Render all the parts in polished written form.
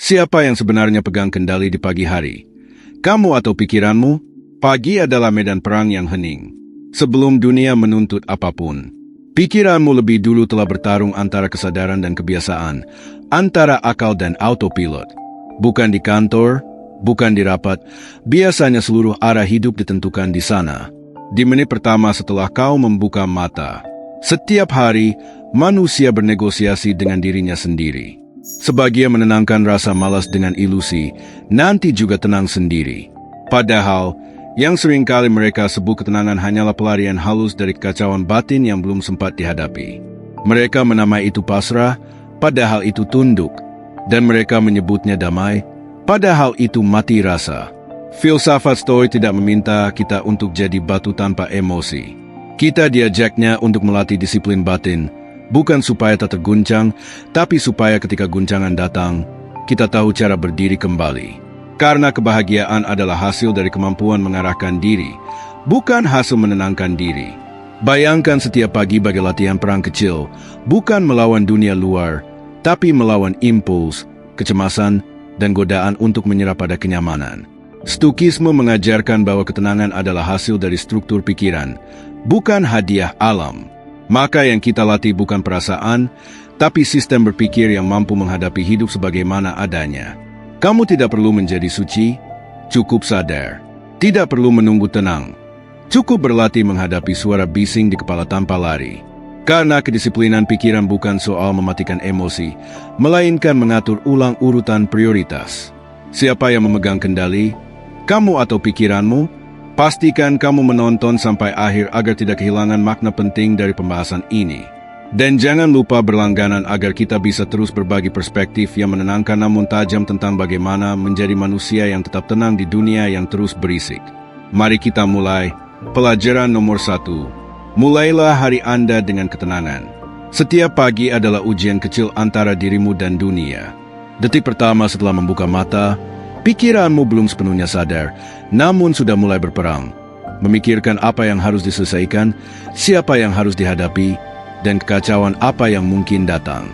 Siapa yang sebenarnya pegang kendali di pagi hari? Kamu atau pikiranmu? Pagi adalah medan perang yang hening. Sebelum dunia menuntut apapun, pikiranmu lebih dulu telah bertarung antara kesadaran dan kebiasaan, antara akal dan autopilot. Bukan di kantor, bukan di rapat, biasanya seluruh arah hidup ditentukan di sana. Di menit pertama setelah kau membuka mata. Setiap hari, manusia bernegosiasi dengan dirinya sendiri. Sebagian menenangkan rasa malas dengan ilusi, nanti juga tenang sendiri. Padahal, yang seringkali mereka sebut ketenangan hanyalah pelarian halus dari kekacauan batin yang belum sempat dihadapi. Mereka menamai itu pasrah, padahal itu tunduk. Dan mereka menyebutnya damai, padahal itu mati rasa. Filsafat Stoik tidak meminta kita untuk jadi batu tanpa emosi. Kita diajaknya untuk melatih disiplin batin, bukan supaya tak terguncang, tapi supaya ketika guncangan datang, kita tahu cara berdiri kembali. Karena kebahagiaan adalah hasil dari kemampuan mengarahkan diri, bukan hasil menenangkan diri. Bayangkan setiap pagi bagai latihan perang kecil, bukan melawan dunia luar, tapi melawan impuls, kecemasan, dan godaan untuk menyerah pada kenyamanan. Stoikisme mengajarkan bahwa ketenangan adalah hasil dari struktur pikiran, bukan hadiah alam. Maka yang kita latih bukan perasaan, tapi sistem berpikir yang mampu menghadapi hidup sebagaimana adanya. Kamu tidak perlu menjadi suci, cukup sadar. Tidak perlu menunggu tenang. Cukup berlatih menghadapi suara bising di kepala tanpa lari. Karena kedisiplinan pikiran bukan soal mematikan emosi, melainkan mengatur ulang urutan prioritas. Siapa yang memegang kendali? Kamu atau pikiranmu? Pastikan kamu menonton sampai akhir agar tidak kehilangan makna penting dari pembahasan ini. Dan jangan lupa berlangganan agar kita bisa terus berbagi perspektif yang menenangkan namun tajam tentang bagaimana menjadi manusia yang tetap tenang di dunia yang terus berisik. Mari kita mulai. Pelajaran nomor 1. Mulailah hari Anda dengan ketenangan. Setiap pagi adalah ujian kecil antara dirimu dan dunia. Detik pertama setelah membuka mata, pikiranmu belum sepenuhnya sadar, namun sudah mulai berperang. Memikirkan apa yang harus diselesaikan, siapa yang harus dihadapi, dan kekacauan apa yang mungkin datang.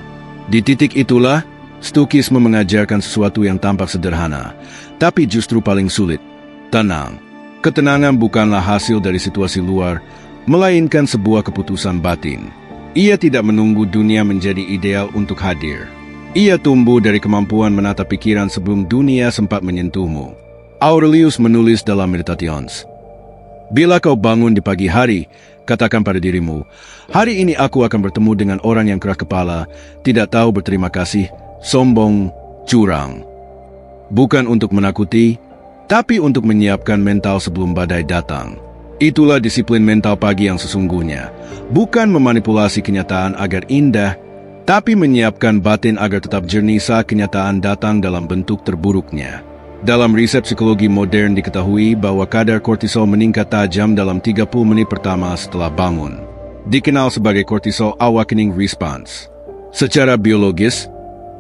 Di titik itulah, Stoikisme mengajarkan sesuatu yang tampak sederhana, tapi justru paling sulit. Tenang. Ketenangan bukanlah hasil dari situasi luar, melainkan sebuah keputusan batin. Ia tidak menunggu dunia menjadi ideal untuk hadir. Ia tumbuh dari kemampuan menata pikiran sebelum dunia sempat menyentuhmu. Aurelius menulis dalam Meditations. Bila kau bangun di pagi hari, katakan pada dirimu, hari ini aku akan bertemu dengan orang yang keras kepala, tidak tahu berterima kasih, sombong, curang. Bukan untuk menakuti, tapi untuk menyiapkan mental sebelum badai datang. Itulah disiplin mental pagi yang sesungguhnya. Bukan memanipulasi kenyataan agar indah, tapi menyiapkan batin agar tetap jernih saat kenyataan datang dalam bentuk terburuknya. Dalam riset psikologi modern diketahui bahwa kadar kortisol meningkat tajam dalam 30 menit pertama setelah bangun. Dikenal sebagai cortisol awakening response. Secara biologis,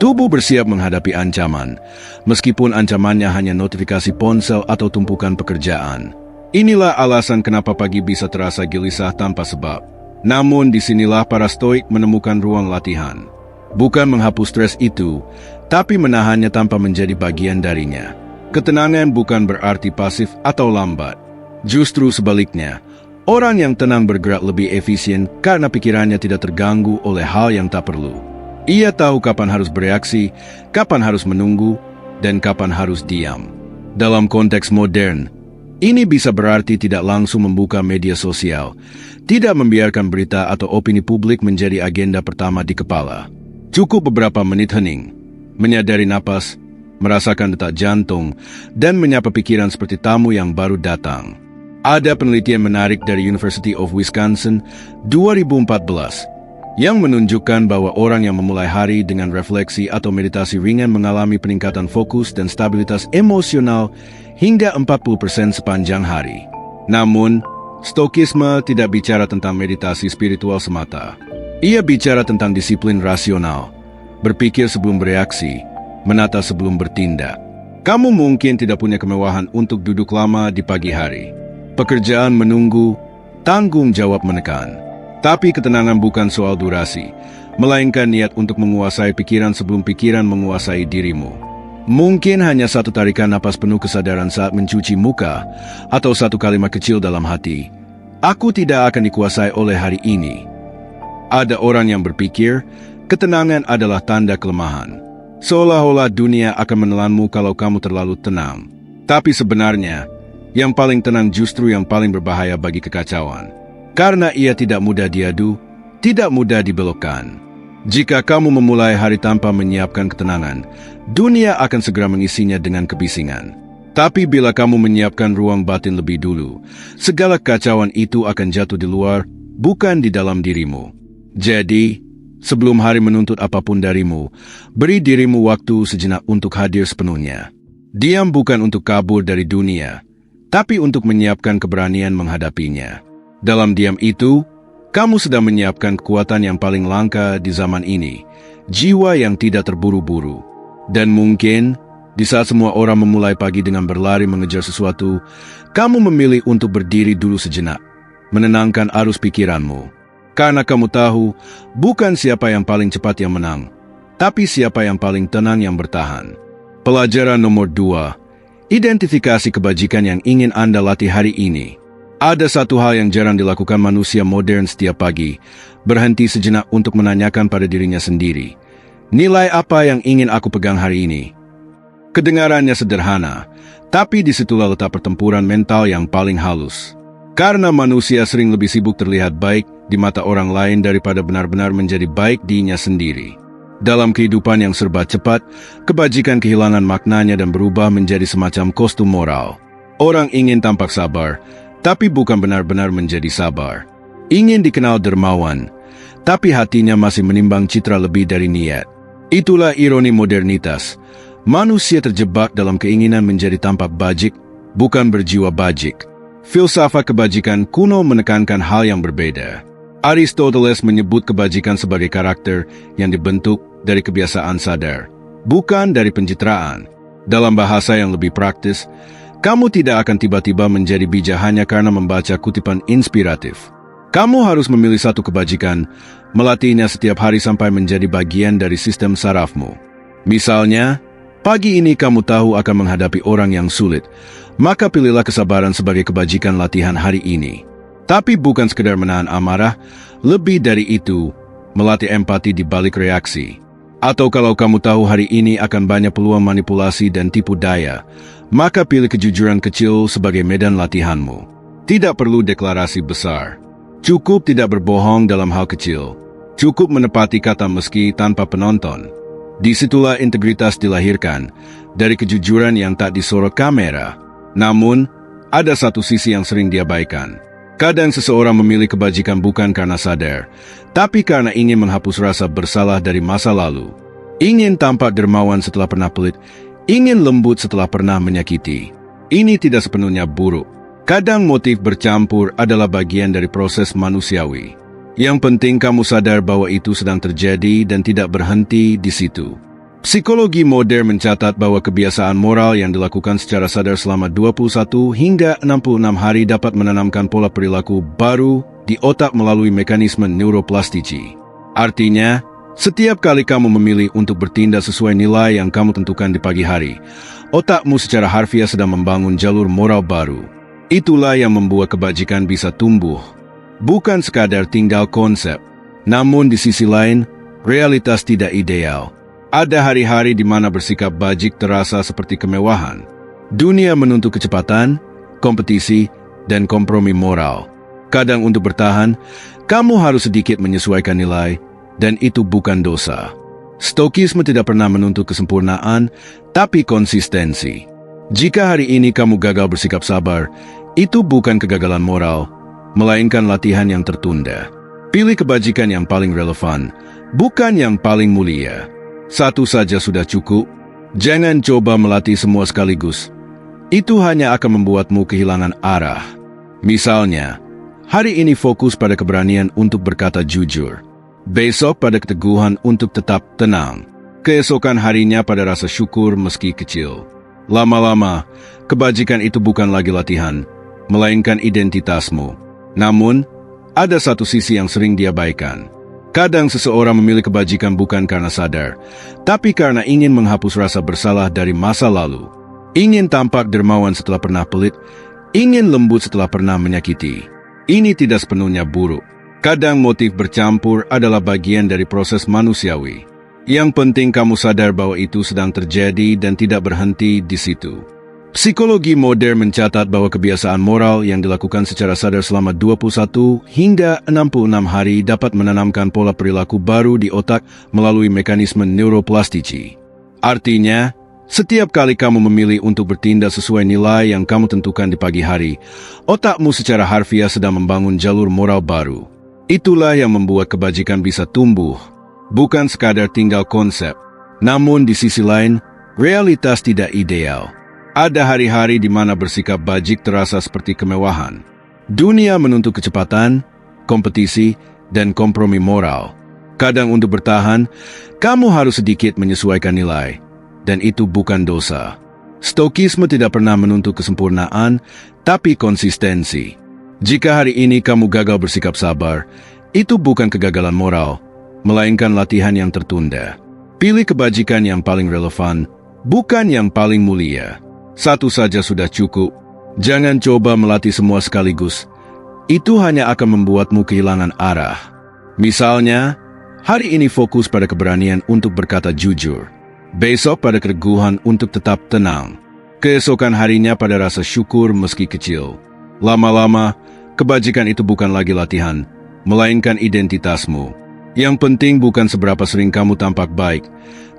tubuh bersiap menghadapi ancaman, meskipun ancamannya hanya notifikasi ponsel atau tumpukan pekerjaan. Inilah alasan kenapa pagi bisa terasa gelisah tanpa sebab. Namun disinilah para Stoik menemukan ruang latihan. Bukan menghapus stres itu, tapi menahannya tanpa menjadi bagian darinya. Ketenangan bukan berarti pasif atau lambat. Justru sebaliknya, orang yang tenang bergerak lebih efisien karena pikirannya tidak terganggu oleh hal yang tak perlu. Ia tahu kapan harus bereaksi, kapan harus menunggu, dan kapan harus diam. Dalam konteks modern, ini bisa berarti tidak langsung membuka media sosial, tidak membiarkan berita atau opini publik menjadi agenda pertama di kepala. Cukup beberapa menit hening, menyadari napas, merasakan detak jantung, dan menyapa pikiran seperti tamu yang baru datang. Ada penelitian menarik dari University of Wisconsin 2014 yang menunjukkan bahwa orang yang memulai hari dengan refleksi atau meditasi ringan mengalami peningkatan fokus dan stabilitas emosional hingga 40% sepanjang hari. Namun, Stoikisme tidak bicara tentang meditasi spiritual semata. Ia bicara tentang disiplin rasional, berpikir sebelum bereaksi, menata sebelum bertindak. Kamu mungkin tidak punya kemewahan untuk duduk lama di pagi hari. Pekerjaan menunggu, tanggung jawab menekan. Tapi ketenangan bukan soal durasi, melainkan niat untuk menguasai pikiran sebelum pikiran menguasai dirimu. Mungkin hanya satu tarikan napas penuh kesadaran saat mencuci muka, atau satu kalimat kecil dalam hati. Aku tidak akan dikuasai oleh hari ini. Ada orang yang berpikir, ketenangan adalah tanda kelemahan. Seolah-olah dunia akan menelanmu kalau kamu terlalu tenang. Tapi sebenarnya, yang paling tenang justru yang paling berbahaya bagi kekacauan. Karena ia tidak mudah diadu, tidak mudah dibelokkan. Jika kamu memulai hari tanpa menyiapkan ketenangan, dunia akan segera mengisinya dengan kebisingan. Tapi bila kamu menyiapkan ruang batin lebih dulu, segala kekacauan itu akan jatuh di luar, bukan di dalam dirimu. Jadi, sebelum hari menuntut apapun darimu, beri dirimu waktu sejenak untuk hadir sepenuhnya. Diam bukan untuk kabur dari dunia, tapi untuk menyiapkan keberanian menghadapinya. Dalam diam itu, kamu sedang menyiapkan kekuatan yang paling langka di zaman ini, jiwa yang tidak terburu-buru. Dan mungkin, di saat semua orang memulai pagi dengan berlari mengejar sesuatu, kamu memilih untuk berdiri dulu sejenak, menenangkan arus pikiranmu. Karena kamu tahu, bukan siapa yang paling cepat yang menang, tapi siapa yang paling tenang yang bertahan. Pelajaran nomor 2, identifikasi kebajikan yang ingin Anda latih hari ini. Ada satu hal yang jarang dilakukan manusia modern setiap pagi, berhenti sejenak untuk menanyakan pada dirinya sendiri. Nilai apa yang ingin aku pegang hari ini? Kedengarannya sederhana, tapi disitulah letak pertempuran mental yang paling halus. Karena manusia sering lebih sibuk terlihat baik di mata orang lain daripada benar-benar menjadi baik dirinya sendiri. Dalam kehidupan yang serba cepat, kebajikan kehilangan maknanya dan berubah menjadi semacam kostum moral. Orang ingin tampak sabar, tapi bukan benar-benar menjadi sabar. Ingin dikenal dermawan, tapi hatinya masih menimbang citra lebih dari niat. Itulah ironi modernitas. Manusia terjebak dalam keinginan menjadi tampak bajik, bukan berjiwa bajik. Filsafat kebajikan kuno menekankan hal yang berbeda. Aristoteles menyebut kebajikan sebagai karakter yang dibentuk dari kebiasaan sadar, bukan dari pencitraan. Dalam bahasa yang lebih praktis, kamu tidak akan tiba-tiba menjadi bijak hanya karena membaca kutipan inspiratif. Kamu harus memilih satu kebajikan, melatihnya setiap hari sampai menjadi bagian dari sistem sarafmu. Misalnya, pagi ini kamu tahu akan menghadapi orang yang sulit, maka pilihlah kesabaran sebagai kebajikan latihan hari ini. Tapi bukan sekedar menahan amarah, lebih dari itu, melatih empati di balik reaksi. Atau kalau kamu tahu hari ini akan banyak peluang manipulasi dan tipu daya, maka pilih kejujuran kecil sebagai medan latihanmu. Tidak perlu deklarasi besar. Cukup tidak berbohong dalam hal kecil. Cukup menepati kata meski tanpa penonton. Disitulah integritas dilahirkan, dari kejujuran yang tak disorot kamera. Namun, ada satu sisi yang sering diabaikan. Kadang seseorang memilih kebajikan bukan karena sadar, tapi karena ingin menghapus rasa bersalah dari masa lalu. Ingin tampak dermawan setelah pernah pelit, ingin lembut setelah pernah menyakiti. Ini tidak sepenuhnya buruk. Kadang motif bercampur adalah bagian dari proses manusiawi. Yang penting kamu sadar bahwa itu sedang terjadi dan tidak berhenti di situ. Psikologi modern mencatat bahwa kebiasaan moral yang dilakukan secara sadar selama 21 hingga 66 hari dapat menanamkan pola perilaku baru di otak melalui mekanisme neuroplastisi. Artinya, setiap kali kamu memilih untuk bertindak sesuai nilai yang kamu tentukan di pagi hari, otakmu secara harfiah sedang membangun jalur moral baru. Itulah yang membuat kebajikan bisa tumbuh. Bukan sekadar tinggal konsep, namun di sisi lain, realitas tidak ideal. Ada hari-hari di mana bersikap bajik terasa seperti kemewahan. Dunia menuntut kecepatan, kompetisi, dan kompromi moral. Kadang untuk bertahan, kamu harus sedikit menyesuaikan nilai, dan itu bukan dosa. Stokisme tidak pernah menuntut kesempurnaan, tapi konsistensi. Jika hari ini kamu gagal bersikap sabar, itu bukan kegagalan moral, melainkan latihan yang tertunda. Pilih kebajikan yang paling relevan, bukan yang paling mulia. Satu saja sudah cukup. Jangan coba melatih semua sekaligus. Itu hanya akan membuatmu kehilangan arah. Misalnya, hari ini fokus pada keberanian untuk berkata jujur. Besok pada keteguhan untuk tetap tenang. Keesokan harinya pada rasa syukur meski kecil. Lama-lama, kebajikan itu bukan lagi latihan, melainkan identitasmu. Namun, ada satu sisi yang sering diabaikan. Kadang seseorang memilih kebajikan bukan karena sadar, tapi karena ingin menghapus rasa bersalah dari masa lalu. Ingin tampak dermawan setelah pernah pelit, ingin lembut setelah pernah menyakiti. Ini tidak sepenuhnya buruk. Kadang motif bercampur adalah bagian dari proses manusiawi. Yang penting kamu sadar bahwa itu sedang terjadi dan tidak berhenti di situ. Psikologi modern mencatat bahwa kebiasaan moral yang dilakukan secara sadar selama 21 hingga 66 hari dapat menanamkan pola perilaku baru di otak melalui mekanisme neuroplasticity. Artinya, setiap kali kamu memilih untuk bertindak sesuai nilai yang kamu tentukan di pagi hari, otakmu secara harfiah sedang membangun jalur moral baru. Itulah yang membuat kebajikan bisa tumbuh, bukan sekadar tinggal konsep. Namun di sisi lain, realitas tidak ideal. Ada hari-hari di mana bersikap bajik terasa seperti kemewahan. Dunia menuntut kecepatan, kompetisi, dan kompromi moral. Kadang untuk bertahan, kamu harus sedikit menyesuaikan nilai. Dan itu bukan dosa. Stoikisme tidak pernah menuntut kesempurnaan, tapi konsistensi. Jika hari ini kamu gagal bersikap sabar, itu bukan kegagalan moral, melainkan latihan yang tertunda. Pilih kebajikan yang paling relevan, bukan yang paling mulia. Satu saja sudah cukup. Jangan coba melatih semua sekaligus. Itu hanya akan membuatmu kehilangan arah. Misalnya, hari ini fokus pada keberanian untuk berkata jujur. Besok pada keteguhan untuk tetap tenang. Keesokan harinya pada rasa syukur meski kecil. Lama-lama, kebajikan itu bukan lagi latihan, melainkan identitasmu. Yang penting bukan seberapa sering kamu tampak baik,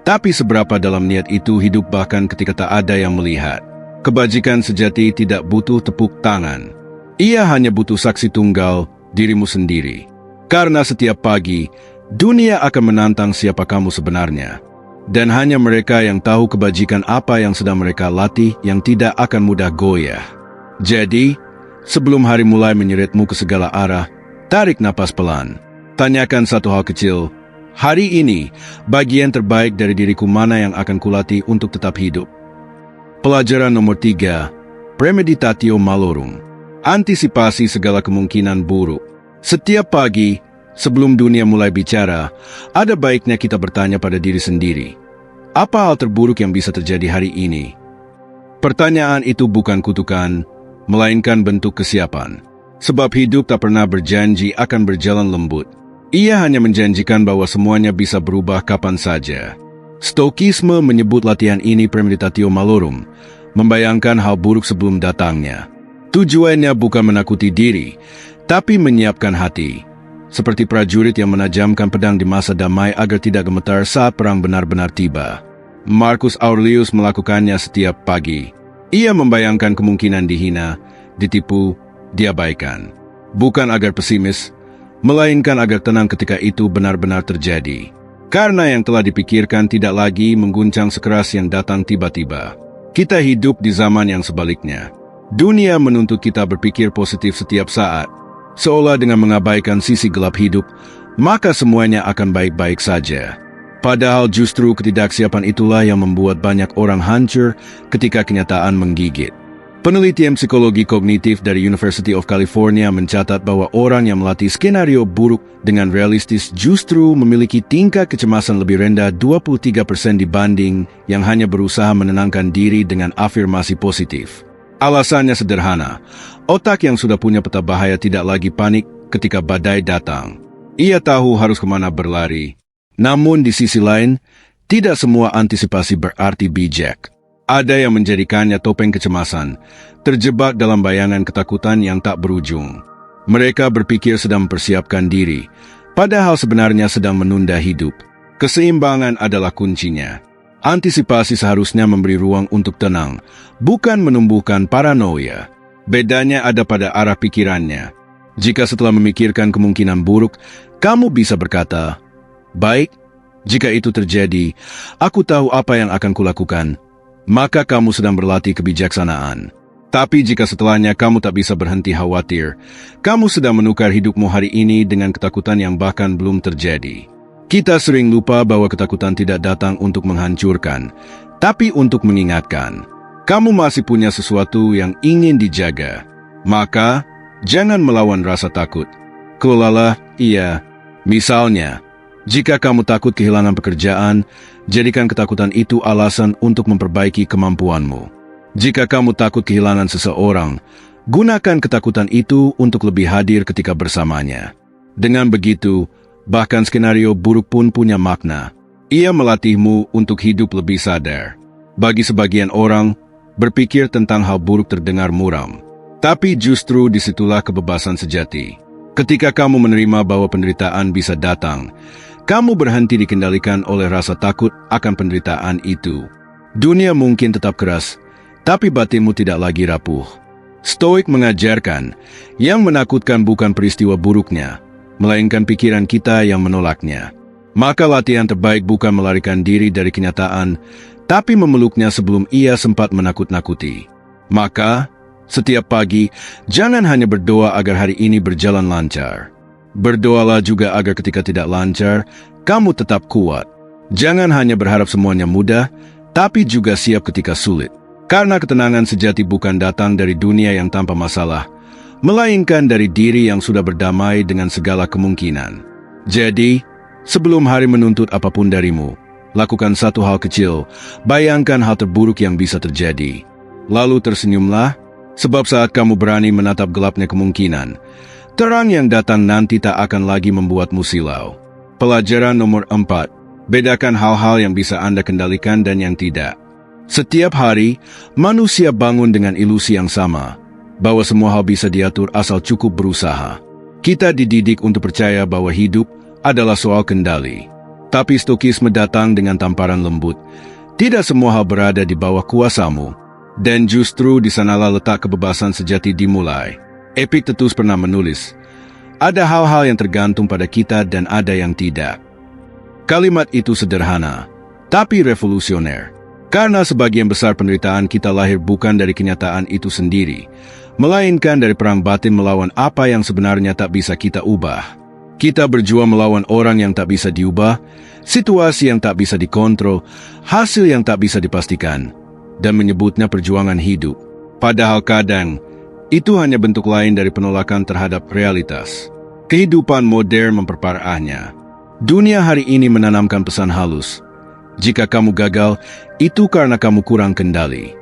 tapi seberapa dalam niat itu hidup bahkan ketika tak ada yang melihat. Kebajikan sejati tidak butuh tepuk tangan. Ia hanya butuh saksi tunggal, dirimu sendiri. Karena setiap pagi, dunia akan menantang siapa kamu sebenarnya. Dan hanya mereka yang tahu kebajikan apa yang sedang mereka latih yang tidak akan mudah goyah. Jadi, sebelum hari mulai menyeretmu ke segala arah, tarik napas pelan. Tanyakan satu hal kecil. Hari ini, bagian terbaik dari diriku mana yang akan kulatih untuk tetap hidup? Pelajaran nomor 3. Premeditatio malorum. Antisipasi segala kemungkinan buruk. Setiap pagi, sebelum dunia mulai bicara, ada baiknya kita bertanya pada diri sendiri. Apa hal terburuk yang bisa terjadi hari ini? Pertanyaan itu bukan kutukan, melainkan bentuk kesiapan. Sebab hidup tak pernah berjanji akan berjalan lembut. Ia hanya menjanjikan bahwa semuanya bisa berubah kapan saja. Stoikisme menyebut latihan ini premeditatio malorum, membayangkan hal buruk sebelum datangnya. Tujuannya bukan menakuti diri, tapi menyiapkan hati. Seperti prajurit yang menajamkan pedang di masa damai agar tidak gemetar saat perang benar-benar tiba. Marcus Aurelius melakukannya setiap pagi. Ia membayangkan kemungkinan dihina, ditipu, diabaikan. Bukan agar pesimis, melainkan agar tenang ketika itu benar-benar terjadi. Karena yang telah dipikirkan tidak lagi mengguncang sekeras yang datang tiba-tiba. Kita hidup di zaman yang sebaliknya. Dunia menuntut kita berpikir positif setiap saat. Seolah dengan mengabaikan sisi gelap hidup, maka semuanya akan baik-baik saja. Padahal justru ketidaksiapan itulah yang membuat banyak orang hancur ketika kenyataan menggigit. Penelitian psikologi kognitif dari University of California mencatat bahwa orang yang melatih skenario buruk dengan realistis justru memiliki tingkat kecemasan lebih rendah 23% dibanding yang hanya berusaha menenangkan diri dengan afirmasi positif. Alasannya sederhana, otak yang sudah punya peta bahaya tidak lagi panik ketika badai datang. Ia tahu harus kemana berlari. Namun di sisi lain, tidak semua antisipasi berarti bijak. Ada yang menjadikannya topeng kecemasan, terjebak dalam bayangan ketakutan yang tak berujung. Mereka berpikir sedang mempersiapkan diri, padahal sebenarnya sedang menunda hidup. Keseimbangan adalah kuncinya. Antisipasi seharusnya memberi ruang untuk tenang, bukan menumbuhkan paranoia. Bedanya ada pada arah pikirannya. Jika setelah memikirkan kemungkinan buruk, kamu bisa berkata, "Baik, jika itu terjadi, aku tahu apa yang akan kulakukan." Maka kamu sedang berlatih kebijaksanaan. Tapi jika setelahnya kamu tak bisa berhenti khawatir, kamu sedang menukar hidupmu hari ini dengan ketakutan yang bahkan belum terjadi. Kita sering lupa bahwa ketakutan tidak datang untuk menghancurkan, tapi untuk mengingatkan. Kamu masih punya sesuatu yang ingin dijaga. Maka, jangan melawan rasa takut. Kelolalah ia, Misalnya, jika kamu takut kehilangan pekerjaan, jadikan ketakutan itu alasan untuk memperbaiki kemampuanmu. Jika kamu takut kehilangan seseorang, gunakan ketakutan itu untuk lebih hadir ketika bersamanya. Dengan begitu, bahkan skenario buruk pun punya makna. Ia melatihmu untuk hidup lebih sadar. Bagi sebagian orang, berpikir tentang hal buruk terdengar muram. Tapi justru disitulah kebebasan sejati. Ketika kamu menerima bahwa penderitaan bisa datang, kamu berhenti dikendalikan oleh rasa takut akan penderitaan itu. Dunia mungkin tetap keras, tapi batinmu tidak lagi rapuh. Stoik mengajarkan, yang menakutkan bukan peristiwa buruknya, melainkan pikiran kita yang menolaknya. Maka latihan terbaik bukan melarikan diri dari kenyataan, tapi memeluknya sebelum ia sempat menakut-nakuti. Maka, setiap pagi, jangan hanya berdoa agar hari ini berjalan lancar. Berdoalah juga agar ketika tidak lancar, kamu tetap kuat. Jangan hanya berharap semuanya mudah, tapi juga siap ketika sulit. Karena ketenangan sejati bukan datang dari dunia yang tanpa masalah, melainkan dari diri yang sudah berdamai dengan segala kemungkinan. Jadi, sebelum hari menuntut apapun darimu, lakukan satu hal kecil, bayangkan hal terburuk yang bisa terjadi. Lalu tersenyumlah, sebab saat kamu berani menatap gelapnya kemungkinan, terang yang datang nanti tak akan lagi membuatmu silau. Pelajaran nomor 4, bedakan hal-hal yang bisa Anda kendalikan dan yang tidak. Setiap hari, manusia bangun dengan ilusi yang sama, bahwa semua hal bisa diatur asal cukup berusaha. Kita dididik untuk percaya bahwa hidup adalah soal kendali. Tapi stokisme datang dengan tamparan lembut. Tidak semua hal berada di bawah kuasamu. Dan justru di sanalah letak kebebasan sejati dimulai. Epictetus pernah menulis, ada hal-hal yang tergantung pada kita dan ada yang tidak. Kalimat itu sederhana, tapi revolusioner. Karena sebagian besar penderitaan kita lahir bukan dari kenyataan itu sendiri, melainkan dari perang batin melawan apa yang sebenarnya tak bisa kita ubah. Kita berjuang melawan orang yang tak bisa diubah, situasi yang tak bisa dikontrol, hasil yang tak bisa dipastikan, dan menyebutnya perjuangan hidup. Padahal kadang, itu hanya bentuk lain dari penolakan terhadap realitas. Kehidupan modern memperparahnya. Dunia hari ini menanamkan pesan halus. Jika kamu gagal, itu karena kamu kurang kendali.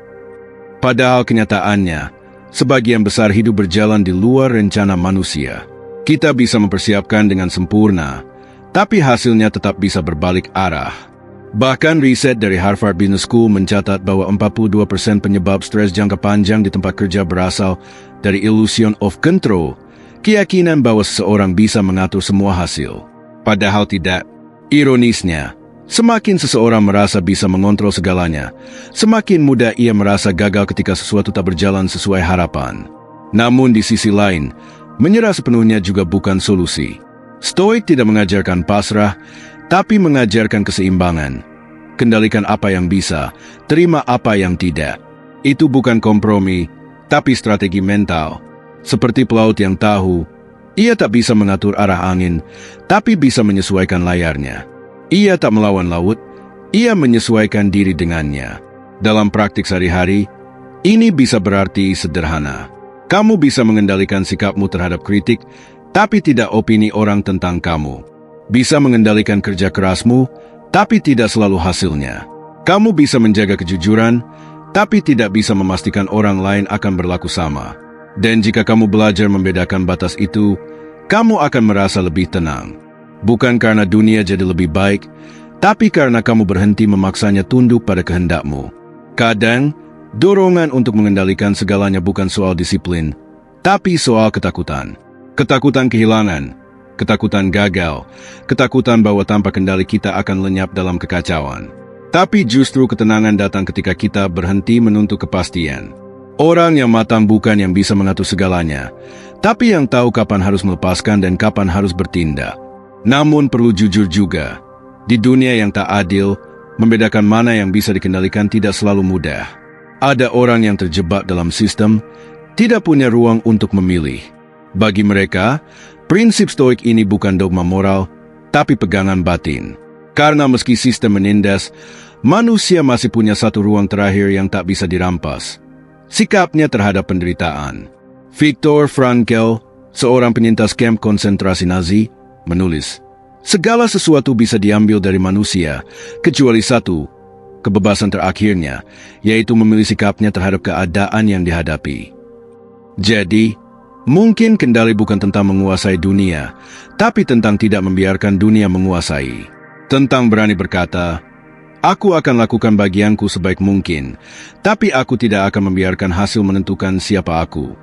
Padahal kenyataannya, sebagian besar hidup berjalan di luar rencana manusia. Kita bisa mempersiapkan dengan sempurna, tapi hasilnya tetap bisa berbalik arah. Bahkan riset dari Harvard Business School mencatat bahwa 42% penyebab stres jangka panjang di tempat kerja berasal dari illusion of control, keyakinan bahwa seseorang bisa mengatur semua hasil. Padahal tidak. Ironisnya, semakin seseorang merasa bisa mengontrol segalanya, semakin mudah ia merasa gagal ketika sesuatu tak berjalan sesuai harapan. Namun di sisi lain, menyerah sepenuhnya juga bukan solusi. Stoik tidak mengajarkan pasrah, tapi mengajarkan keseimbangan. Kendalikan apa yang bisa, terima apa yang tidak. Itu bukan kompromi, tapi strategi mental. Seperti pelaut yang tahu, ia tak bisa mengatur arah angin, tapi bisa menyesuaikan layarnya. Ia tak melawan laut, ia menyesuaikan diri dengannya. Dalam praktik sehari-hari, ini bisa berarti sederhana. Kamu bisa mengendalikan sikapmu terhadap kritik, tapi tidak opini orang tentang kamu. Bisa mengendalikan kerja kerasmu, tapi tidak selalu hasilnya. Kamu bisa menjaga kejujuran, tapi tidak bisa memastikan orang lain akan berlaku sama. Dan jika kamu belajar membedakan batas itu, kamu akan merasa lebih tenang. Bukan karena dunia jadi lebih baik, tapi karena kamu berhenti memaksanya tunduk pada kehendakmu. Kadang, dorongan untuk mengendalikan segalanya bukan soal disiplin, tapi soal ketakutan. Ketakutan kehilangan, ketakutan gagal, ketakutan bahwa tanpa kendali kita akan lenyap dalam kekacauan. Tapi justru ketenangan datang ketika kita berhenti menuntut kepastian. Orang yang matang bukan yang bisa mengatur segalanya, tapi yang tahu kapan harus melepaskan dan kapan harus bertindak. Namun perlu jujur juga, di dunia yang tak adil, membedakan mana yang bisa dikendalikan tidak selalu mudah. Ada orang yang terjebak dalam sistem, tidak punya ruang untuk memilih. Bagi mereka, prinsip stoik ini bukan dogma moral, tapi pegangan batin. Karena meski sistem menindas, manusia masih punya satu ruang terakhir yang tak bisa dirampas. Sikapnya terhadap penderitaan. Viktor Frankl, seorang penyintas kamp konsentrasi Nazi, menulis, Segala sesuatu bisa diambil dari manusia, kecuali satu, kebebasan terakhirnya, yaitu memilih sikapnya terhadap keadaan yang dihadapi. Jadi, mungkin kendali bukan tentang menguasai dunia, tapi tentang tidak membiarkan dunia menguasai. Tentang berani berkata, aku akan lakukan bagianku sebaik mungkin, tapi aku tidak akan membiarkan hasil menentukan siapa aku.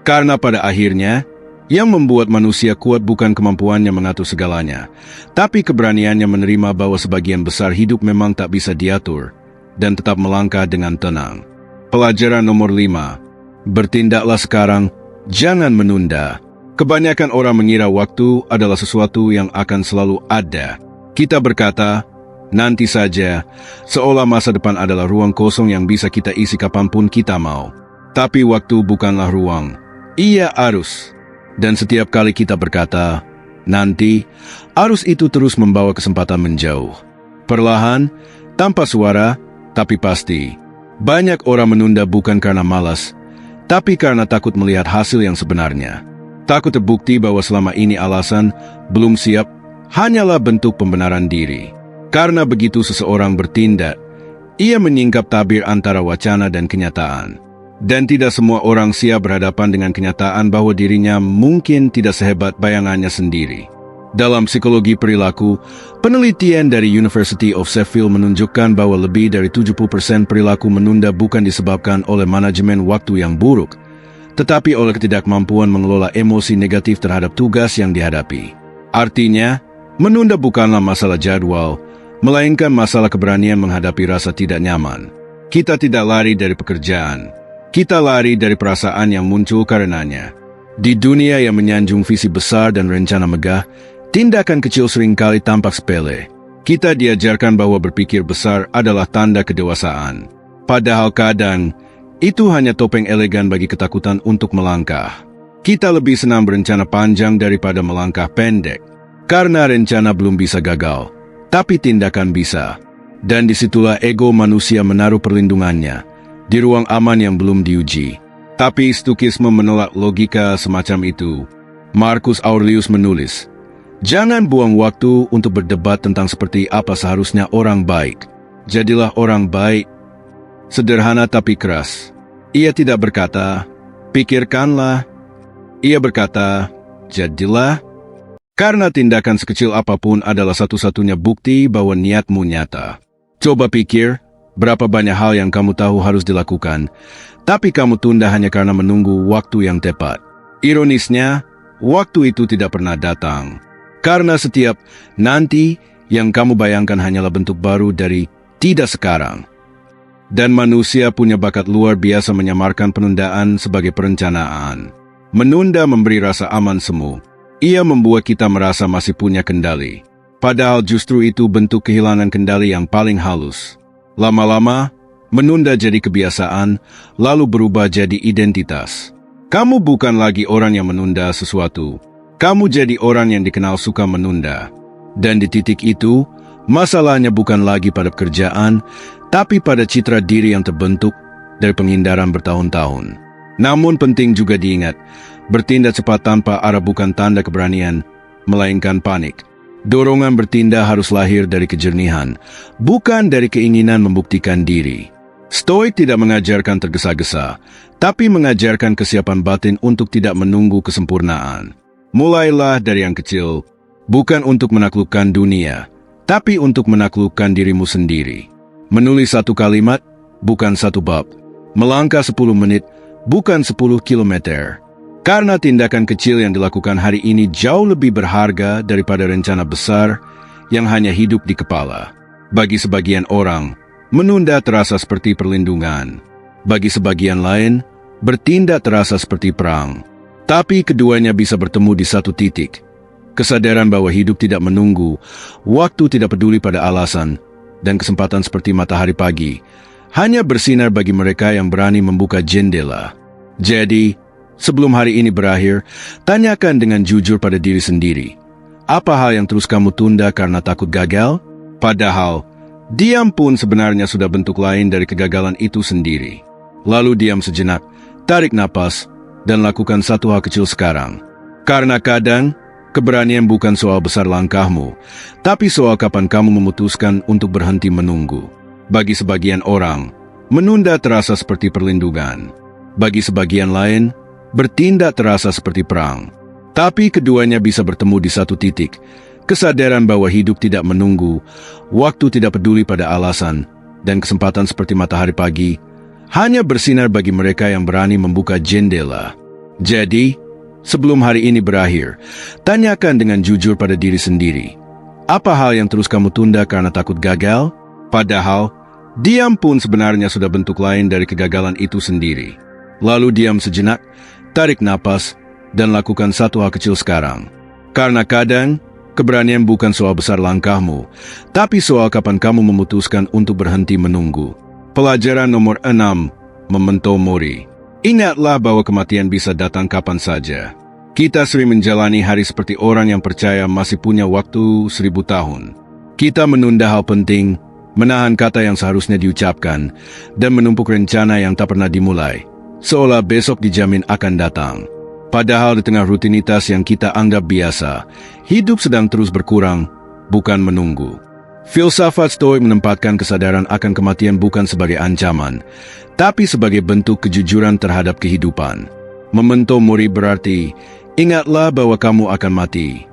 Karena pada akhirnya, yang membuat manusia kuat bukan kemampuannya mengatur segalanya, tapi keberaniannya menerima bahwa sebagian besar hidup memang tak bisa diatur, dan tetap melangkah dengan tenang. Pelajaran nomor 5. Bertindaklah sekarang, jangan menunda. Kebanyakan orang mengira waktu adalah sesuatu yang akan selalu ada. Kita berkata, nanti saja, seolah masa depan adalah ruang kosong yang bisa kita isi kapanpun kita mau. Tapi waktu bukanlah ruang, ia arus. Dan setiap kali kita berkata, nanti, arus itu terus membawa kesempatan menjauh. Perlahan, tanpa suara, tapi pasti. Banyak orang menunda bukan karena malas, tapi karena takut melihat hasil yang sebenarnya. Takut terbukti bahwa selama ini alasan belum siap hanyalah bentuk pembenaran diri. Karena begitu seseorang bertindak, ia menyingkap tabir antara wacana dan kenyataan. Dan tidak semua orang siap berhadapan dengan kenyataan bahwa dirinya mungkin tidak sehebat bayangannya sendiri. Dalam psikologi perilaku, penelitian dari University of Sheffield menunjukkan bahwa lebih dari 70% perilaku menunda bukan disebabkan oleh manajemen waktu yang buruk, tetapi oleh ketidakmampuan mengelola emosi negatif terhadap tugas yang dihadapi. Artinya, menunda bukanlah masalah jadwal, melainkan masalah keberanian menghadapi rasa tidak nyaman. Kita tidak lari dari pekerjaan. Kita lari dari perasaan yang muncul karenanya. Di dunia yang menyanjung visi besar dan rencana megah, tindakan kecil seringkali tampak sepele. Kita diajarkan bahwa berpikir besar adalah tanda kedewasaan. Padahal kadang, itu hanya topeng elegan bagi ketakutan untuk melangkah. Kita lebih senang berencana panjang daripada melangkah pendek. Karena rencana belum bisa gagal, tapi tindakan bisa. Dan disitulah ego manusia menaruh perlindungannya. Di ruang aman yang belum diuji. Tapi Stoikisme menolak logika semacam itu. Marcus Aurelius menulis, jangan buang waktu untuk berdebat tentang seperti apa seharusnya orang baik. Jadilah orang baik. Sederhana tapi keras. Ia tidak berkata, pikirkanlah. Ia berkata, jadilah. Karena tindakan sekecil apapun adalah satu-satunya bukti bahwa niatmu nyata. Coba pikir, berapa banyak hal yang kamu tahu harus dilakukan, tapi kamu tunda hanya karena menunggu waktu yang tepat. Ironisnya, waktu itu tidak pernah datang. Karena setiap nanti yang kamu bayangkan hanyalah bentuk baru dari tidak sekarang. Dan manusia punya bakat luar biasa menyamarkan penundaan sebagai perencanaan. Menunda memberi rasa aman semu. Ia membuat kita merasa masih punya kendali. Padahal justru itu bentuk kehilangan kendali yang paling halus. Lama-lama, menunda jadi kebiasaan, lalu berubah jadi identitas. Kamu bukan lagi orang yang menunda sesuatu. Kamu jadi orang yang dikenal suka menunda. Dan di titik itu, masalahnya bukan lagi pada pekerjaan, tapi pada citra diri yang terbentuk dari penghindaran bertahun-tahun. Namun penting juga diingat, bertindak cepat tanpa arah bukan tanda keberanian, melainkan panik. Dorongan bertindak harus lahir dari kejernihan, bukan dari keinginan membuktikan diri. Stoik tidak mengajarkan tergesa-gesa, tapi mengajarkan kesiapan batin untuk tidak menunggu kesempurnaan. Mulailah dari yang kecil, bukan untuk menaklukkan dunia, tapi untuk menaklukkan dirimu sendiri. Menulis satu kalimat, bukan satu bab. Melangkah 10 menit, bukan 10 kilometer. Karena tindakan kecil yang dilakukan hari ini jauh lebih berharga daripada rencana besar yang hanya hidup di kepala. Bagi sebagian orang, menunda terasa seperti perlindungan. Bagi sebagian lain, bertindak terasa seperti perang. Tapi keduanya bisa bertemu di satu titik. Kesadaran bahwa hidup tidak menunggu, waktu tidak peduli pada alasan, dan kesempatan seperti matahari pagi, hanya bersinar bagi mereka yang berani membuka jendela. Jadi, sebelum hari ini berakhir, tanyakan dengan jujur pada diri sendiri. Apa hal yang terus kamu tunda karena takut gagal? Padahal, diam pun sebenarnya sudah bentuk lain dari kegagalan itu sendiri. Lalu diam sejenak, tarik napas, dan lakukan satu hal kecil sekarang. Karena kadang, Keberanian bukan soal besar langkahmu, tapi soal kapan kamu memutuskan untuk berhenti menunggu. Bagi sebagian orang, menunda terasa seperti perlindungan. Bagi sebagian lain, bertindak terasa seperti perang. Tapi keduanya bisa bertemu di satu titik. Kesadaran bahwa hidup tidak menunggu, waktu tidak peduli pada alasan, dan kesempatan seperti matahari pagi, hanya bersinar bagi mereka yang berani membuka jendela. Jadi, sebelum hari ini berakhir, tanyakan dengan jujur pada diri sendiri. Apa hal yang terus kamu tunda karena takut gagal? Padahal, diam pun sebenarnya sudah bentuk lain dari kegagalan itu sendiri. Lalu diam sejenak, tarik napas, dan lakukan satu hal kecil sekarang. Karena kadang, keberanian bukan soal besar langkahmu, tapi soal kapan kamu memutuskan untuk berhenti menunggu. Pelajaran nomor 6, Memento Mori. Ingatlah bahwa kematian bisa datang kapan saja. Kita sering menjalani hari seperti orang yang percaya masih punya waktu 1000 tahun. Kita menunda hal penting, menahan kata yang seharusnya diucapkan, dan menumpuk rencana yang tak pernah dimulai, seolah besok dijamin akan datang. Padahal di tengah rutinitas yang kita anggap biasa, hidup sedang terus berkurang, bukan menunggu. Filsafat Stoik menempatkan kesadaran akan kematian bukan sebagai ancaman, tapi sebagai bentuk kejujuran terhadap kehidupan. Memento mori berarti, ingatlah bahwa kamu akan mati.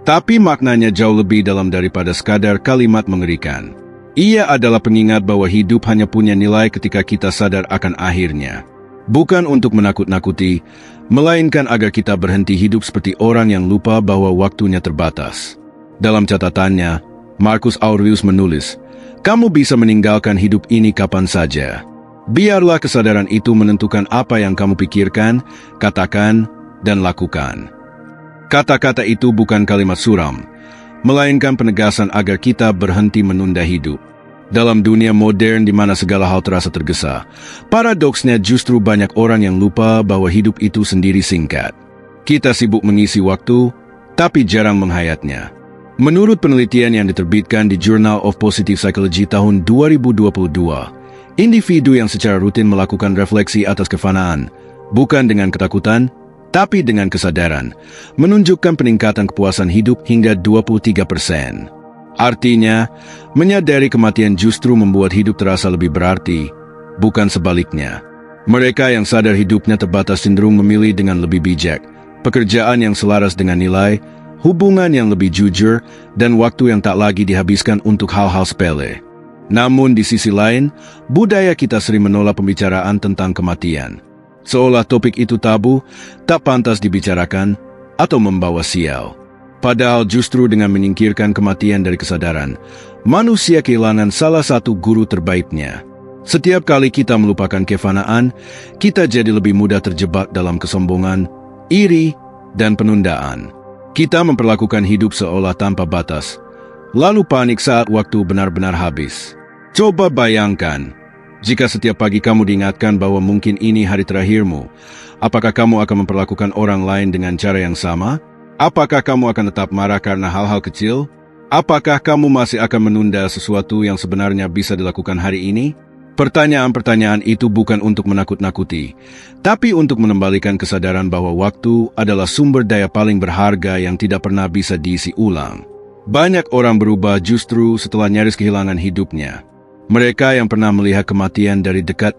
Tapi maknanya jauh lebih dalam daripada sekadar kalimat mengerikan. Ia adalah pengingat bahwa hidup hanya punya nilai ketika kita sadar akan akhirnya. Bukan untuk menakut-nakuti, melainkan agar kita berhenti hidup seperti orang yang lupa bahwa waktunya terbatas. Dalam catatannya, Marcus Aurelius menulis, "Kamu bisa meninggalkan hidup ini kapan saja. Biarlah kesadaran itu menentukan apa yang kamu pikirkan, katakan, dan lakukan." Kata-kata itu bukan kalimat suram, melainkan penegasan agar kita berhenti menunda hidup. Dalam dunia modern di mana segala hal terasa tergesa, paradoksnya justru banyak orang yang lupa bahwa hidup itu sendiri singkat. Kita sibuk mengisi waktu, tapi jarang menghayatnya. Menurut penelitian yang diterbitkan di Journal of Positive Psychology tahun 2022, individu yang secara rutin melakukan refleksi atas kefanaan, bukan dengan ketakutan, tapi dengan kesadaran, menunjukkan peningkatan kepuasan hidup hingga 23%. Artinya, menyadari kematian justru membuat hidup terasa lebih berarti, bukan sebaliknya. Mereka yang sadar hidupnya terbatas cenderung memilih dengan lebih bijak, pekerjaan yang selaras dengan nilai, hubungan yang lebih jujur, dan waktu yang tak lagi dihabiskan untuk hal-hal sepele. Namun di sisi lain, budaya kita sering menolak pembicaraan tentang kematian. Seolah topik itu tabu, tak pantas dibicarakan, atau membawa sial. Padahal justru dengan menyingkirkan kematian dari kesadaran, manusia kehilangan salah satu guru terbaiknya. Setiap kali kita melupakan kefanaan, kita jadi lebih mudah terjebak dalam kesombongan, iri, dan penundaan. Kita memperlakukan hidup seolah tanpa batas, lalu panik saat waktu benar-benar habis. Coba bayangkan, jika setiap pagi kamu diingatkan bahwa mungkin ini hari terakhirmu, apakah kamu akan memperlakukan orang lain dengan cara yang sama? Apakah kamu akan tetap marah karena hal-hal kecil? Apakah kamu masih akan menunda sesuatu yang sebenarnya bisa dilakukan hari ini? Pertanyaan-pertanyaan itu bukan untuk menakut-nakuti, tapi untuk mengembalikan kesadaran bahwa waktu adalah sumber daya paling berharga yang tidak pernah bisa diisi ulang. Banyak orang berubah justru setelah nyaris kehilangan hidupnya. Mereka yang pernah melihat kematian dari dekat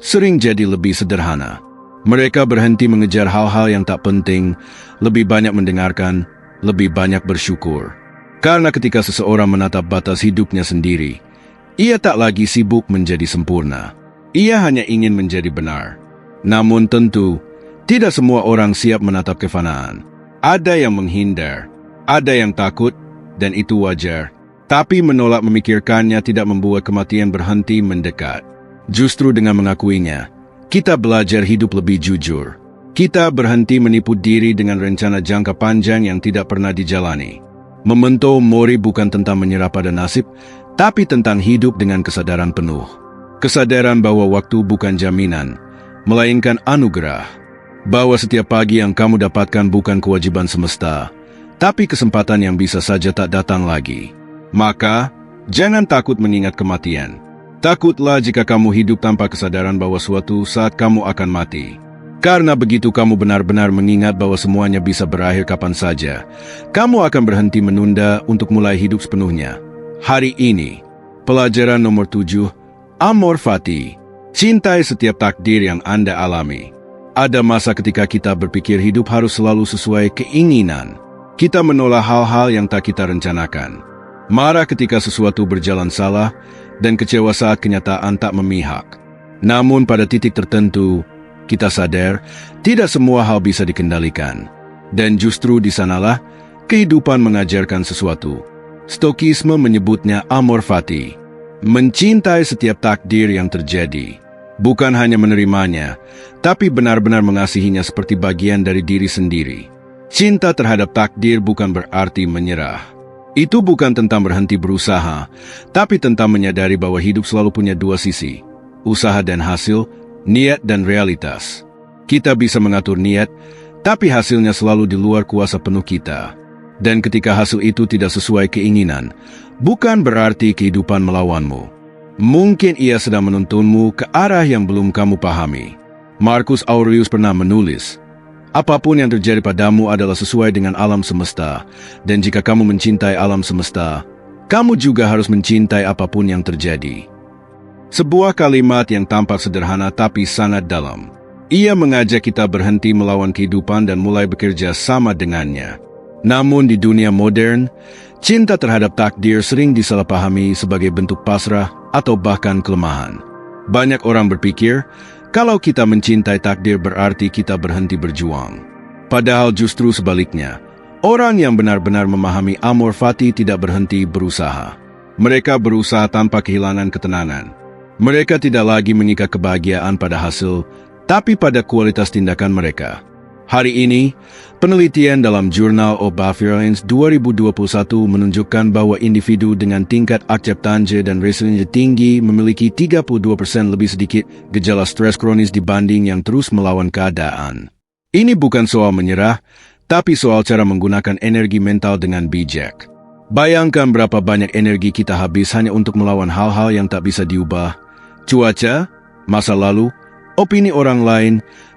sering jadi lebih sederhana. Mereka berhenti mengejar hal-hal yang tak penting, lebih banyak mendengarkan, lebih banyak bersyukur. Karena ketika seseorang menatap batas hidupnya sendiri, ia tak lagi sibuk menjadi sempurna. Ia hanya ingin menjadi benar. Namun tentu, tidak semua orang siap menatap kefanaan. Ada yang menghindar, ada yang takut, dan itu wajar. Tapi menolak memikirkannya tidak membuat kematian berhenti mendekat. Justru dengan mengakuinya, kita belajar hidup lebih jujur. Kita berhenti menipu diri dengan rencana jangka panjang yang tidak pernah dijalani. Memento mori bukan tentang menyerah pada nasib, tapi tentang hidup dengan kesadaran penuh. Kesadaran bahwa waktu bukan jaminan, melainkan anugerah. Bahwa setiap pagi yang kamu dapatkan bukan kewajiban semesta, tapi kesempatan yang bisa saja tak datang lagi. Maka, jangan takut mengingat kematian. Takutlah jika kamu hidup tanpa kesadaran bahwa suatu saat kamu akan mati. Karena begitu kamu benar-benar mengingat bahwa semuanya bisa berakhir kapan saja, kamu akan berhenti menunda untuk mulai hidup sepenuhnya. Hari ini, pelajaran nomor 7, Amor Fati. Cintai setiap takdir yang Anda alami. Ada masa ketika kita berpikir hidup harus selalu sesuai keinginan. Kita menolak hal-hal yang tak kita rencanakan. Marah ketika sesuatu berjalan salah, dan kecewa saat kenyataan tak memihak. Namun pada titik tertentu, kita sadar tidak semua hal bisa dikendalikan. Dan justru di sanalah kehidupan mengajarkan sesuatu. Stokisme menyebutnya amor fati. Mencintai setiap takdir yang terjadi. Bukan hanya menerimanya, tapi benar-benar mengasihinya seperti bagian dari diri sendiri. Cinta terhadap takdir bukan berarti menyerah. Itu bukan tentang berhenti berusaha, tapi tentang menyadari bahwa hidup selalu punya dua sisi. Usaha dan hasil, niat dan realitas. Kita bisa mengatur niat, tapi hasilnya selalu di luar kuasa penuh kita. Dan ketika hasil itu tidak sesuai keinginan, bukan berarti kehidupan melawanmu. Mungkin ia sedang menuntunmu ke arah yang belum kamu pahami. Marcus Aurelius pernah menulis, apapun yang terjadi padamu adalah sesuai dengan alam semesta, dan jika kamu mencintai alam semesta, kamu juga harus mencintai apapun yang terjadi. Sebuah kalimat yang tampak sederhana tapi sangat dalam. Ia mengajak kita berhenti melawan kehidupan dan mulai bekerja sama dengannya. Namun di dunia modern, cinta terhadap takdir sering disalahpahami sebagai bentuk pasrah atau bahkan kelemahan. Banyak orang berpikir, kalau kita mencintai takdir berarti kita berhenti berjuang. Padahal justru sebaliknya, orang yang benar-benar memahami amor fati tidak berhenti berusaha. Mereka berusaha tanpa kehilangan ketenangan. Mereka tidak lagi mengikat kebahagiaan pada hasil, tapi pada kualitas tindakan mereka. Hari ini, penelitian dalam Journal of Behavioral Science 2021 menunjukkan bahwa individu dengan tingkat akseptansi dan resiliensi tinggi memiliki 32% lebih sedikit gejala stres kronis dibanding yang terus melawan keadaan. Ini bukan soal menyerah, tapi soal cara menggunakan energi mental dengan bijak. Bayangkan berapa banyak energi kita habis hanya untuk melawan hal-hal yang tak bisa diubah. Cuaca, masa lalu, opini orang lain,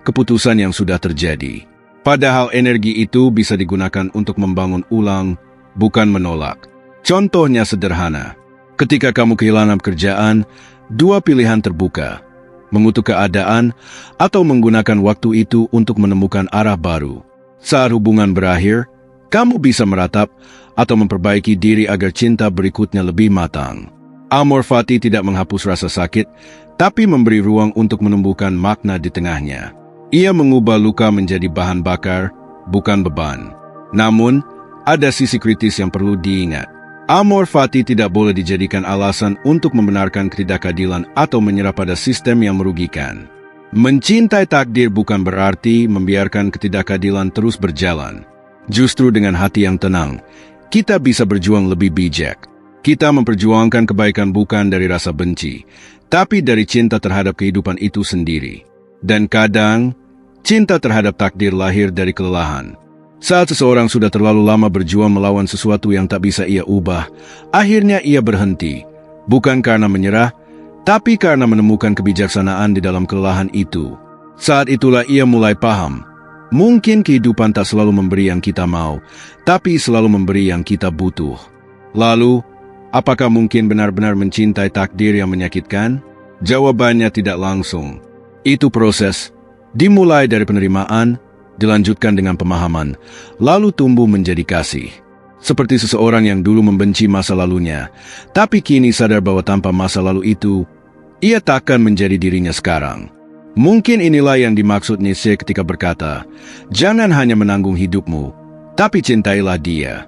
keputusan yang sudah terjadi. Padahal energi itu bisa digunakan untuk membangun ulang, bukan menolak. Contohnya sederhana. Ketika kamu kehilangan pekerjaan, dua pilihan terbuka. Mengutuk keadaan atau menggunakan waktu itu untuk menemukan arah baru. Saat hubungan berakhir, kamu bisa meratap atau memperbaiki diri agar cinta berikutnya lebih matang. Amor fati tidak menghapus rasa sakit, tapi memberi ruang untuk menumbuhkan makna di tengahnya. Ia mengubah luka menjadi bahan bakar, bukan beban. Namun, ada sisi kritis yang perlu diingat. Amor fati tidak boleh dijadikan alasan untuk membenarkan ketidakadilan atau menyerah pada sistem yang merugikan. Mencintai takdir bukan berarti membiarkan ketidakadilan terus berjalan. Justru dengan hati yang tenang, kita bisa berjuang lebih bijak. Kita memperjuangkan kebaikan bukan dari rasa benci, tapi dari cinta terhadap kehidupan itu sendiri. Dan kadang, cinta terhadap takdir lahir dari kelelahan. Saat seseorang sudah terlalu lama berjuang melawan sesuatu yang tak bisa ia ubah, akhirnya ia berhenti. Bukan karena menyerah, tapi karena menemukan kebijaksanaan di dalam kelelahan itu. Saat itulah ia mulai paham. Mungkin kehidupan tak selalu memberi yang kita mau, tapi selalu memberi yang kita butuh. Lalu, apakah mungkin benar-benar mencintai takdir yang menyakitkan? Jawabannya tidak langsung. Itu proses, dimulai dari penerimaan, dilanjutkan dengan pemahaman, lalu tumbuh menjadi kasih. Seperti seseorang yang dulu membenci masa lalunya, tapi kini sadar bahwa tanpa masa lalu itu, ia takkan menjadi dirinya sekarang. Mungkin inilah yang dimaksud Nietzsche ketika berkata, jangan hanya menanggung hidupmu, tapi cintailah dia.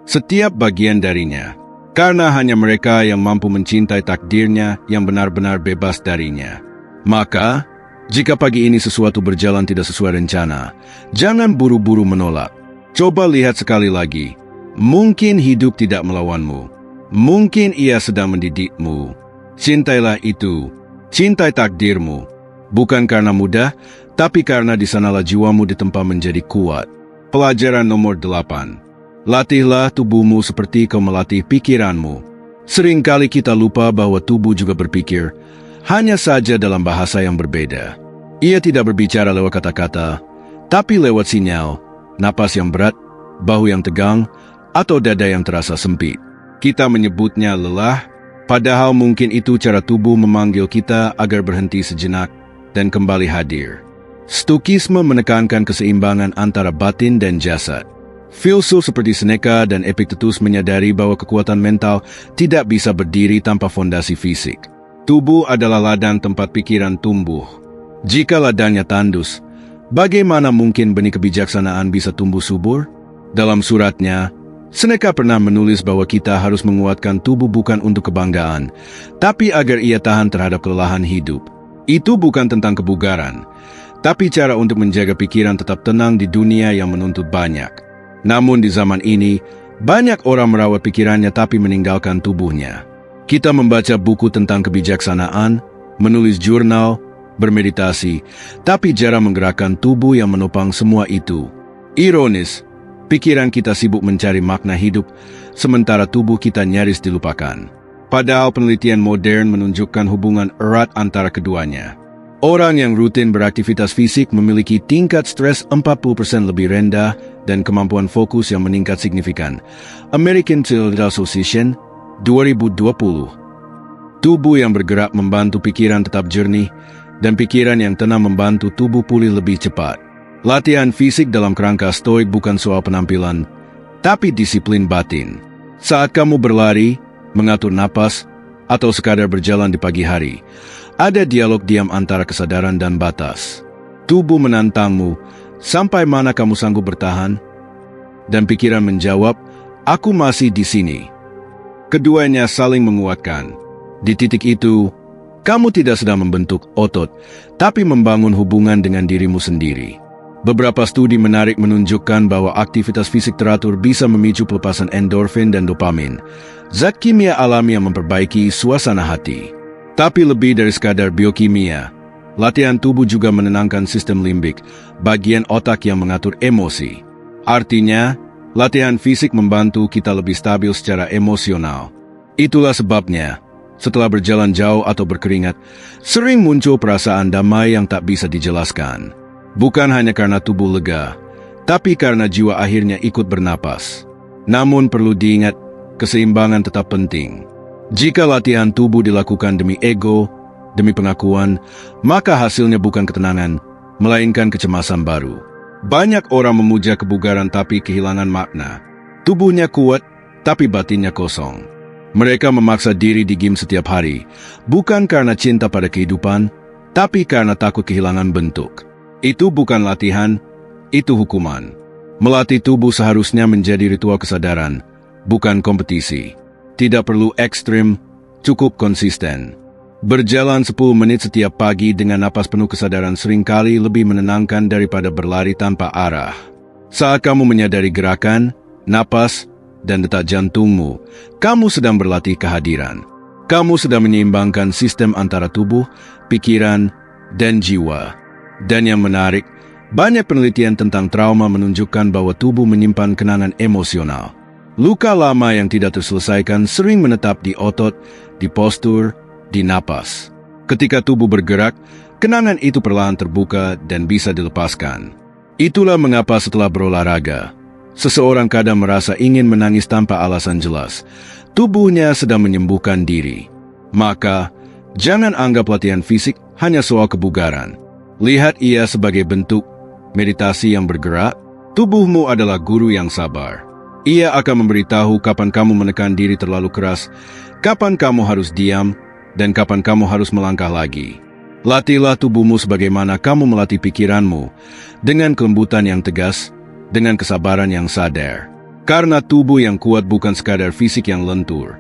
Setiap bagian darinya. Karena hanya mereka yang mampu mencintai takdirnya yang benar-benar bebas darinya. Maka, jika pagi ini sesuatu berjalan tidak sesuai rencana, jangan buru-buru menolak. Coba lihat sekali lagi. Mungkin hidup tidak melawanmu. Mungkin ia sedang mendidikmu. Cintailah itu. Cintai takdirmu. Bukan karena mudah, tapi karena di sanalah jiwamu ditempa menjadi kuat. Pelajaran nomor 8. Latihlah tubuhmu seperti kau melatih pikiranmu. Seringkali kita lupa bahwa tubuh juga berpikir, hanya saja dalam bahasa yang berbeda. Ia tidak berbicara lewat kata-kata, tapi lewat sinyal, napas yang berat, bahu yang tegang, atau dada yang terasa sempit. Kita menyebutnya lelah, padahal mungkin itu cara tubuh memanggil kita agar berhenti sejenak dan kembali hadir. Stoikisme menekankan keseimbangan antara batin dan jasad. Filsuf seperti Seneca dan Epictetus menyadari bahwa kekuatan mental tidak bisa berdiri tanpa fondasi fisik. Tubuh adalah ladang tempat pikiran tumbuh. Jika ladangnya tandus, bagaimana mungkin benih kebijaksanaan bisa tumbuh subur? Dalam suratnya, Seneca pernah menulis bahwa kita harus menguatkan tubuh bukan untuk kebanggaan, tapi agar ia tahan terhadap kelelahan hidup. Itu bukan tentang kebugaran, tapi cara untuk menjaga pikiran tetap tenang di dunia yang menuntut banyak. Namun di zaman ini, banyak orang merawat pikirannya tapi meninggalkan tubuhnya. Kita membaca buku tentang kebijaksanaan, menulis jurnal, bermeditasi, tapi jarang menggerakkan tubuh yang menopang semua itu. Ironis, pikiran kita sibuk mencari makna hidup, sementara tubuh kita nyaris dilupakan. Padahal penelitian modern menunjukkan hubungan erat antara keduanya. Orang yang rutin beraktivitas fisik memiliki tingkat stres 40% lebih rendah dan kemampuan fokus yang meningkat signifikan. American Psychological Association 2020. Tubuh yang bergerak membantu pikiran tetap jernih, dan pikiran yang tenang membantu tubuh pulih lebih cepat. Latihan fisik dalam kerangka stoik bukan soal penampilan, tapi disiplin batin. Saat kamu berlari, mengatur napas, atau sekadar berjalan di pagi hari, ada dialog diam antara kesadaran dan batas. Tubuh menantangmu, sampai mana kamu sanggup bertahan? Dan pikiran menjawab, aku masih di sini. Keduanya saling menguatkan. Di titik itu, kamu tidak sedang membentuk otot, tapi membangun hubungan dengan dirimu sendiri. Beberapa studi menarik menunjukkan bahwa aktivitas fisik teratur bisa memicu pelepasan endorfin dan dopamin, zat kimia alami yang memperbaiki suasana hati. Tapi lebih dari sekadar biokimia, latihan tubuh juga menenangkan sistem limbik, bagian otak yang mengatur emosi. Artinya, latihan fisik membantu kita lebih stabil secara emosional. Itulah sebabnya, setelah berjalan jauh atau berkeringat, sering muncul perasaan damai yang tak bisa dijelaskan. Bukan hanya karena tubuh lega, tapi karena jiwa akhirnya ikut bernapas. Namun perlu diingat, keseimbangan tetap penting. Jika latihan tubuh dilakukan demi ego, demi pengakuan, maka hasilnya bukan ketenangan, melainkan kecemasan baru. Banyak orang memuja kebugaran tapi kehilangan makna. Tubuhnya kuat, tapi batinnya kosong. Mereka memaksa diri di gym setiap hari, bukan karena cinta pada kehidupan, tapi karena takut kehilangan bentuk. Itu bukan latihan, itu hukuman. Melatih tubuh seharusnya menjadi ritual kesadaran, bukan kompetisi. Tidak perlu ekstrim, cukup konsisten. Berjalan 10 menit setiap pagi dengan napas penuh kesadaran seringkali lebih menenangkan daripada berlari tanpa arah. Saat kamu menyadari gerakan, napas, dan detak jantungmu, kamu sedang berlatih kehadiran. Kamu sedang menyeimbangkan sistem antara tubuh, pikiran, dan jiwa. Dan yang menarik, banyak penelitian tentang trauma menunjukkan bahwa tubuh menyimpan kenangan emosional. Luka lama yang tidak terselesaikan sering menetap di otot, di postur, di napas. Ketika tubuh bergerak, kenangan itu perlahan terbuka dan bisa dilepaskan. Itulah mengapa setelah berolahraga, seseorang kadang merasa ingin menangis tanpa alasan jelas. Tubuhnya sedang menyembuhkan diri. Maka, jangan anggap latihan fisik hanya soal kebugaran. Lihat ia sebagai bentuk meditasi yang bergerak. Tubuhmu adalah guru yang sabar. Ia akan memberitahu kapan kamu menekan diri terlalu keras, kapan kamu harus diam, dan kapan kamu harus melangkah lagi. Latihlah tubuhmu sebagaimana kamu melatih pikiranmu, dengan kelembutan yang tegas, dengan kesabaran yang sadar. Karena tubuh yang kuat bukan sekadar fisik yang lentur,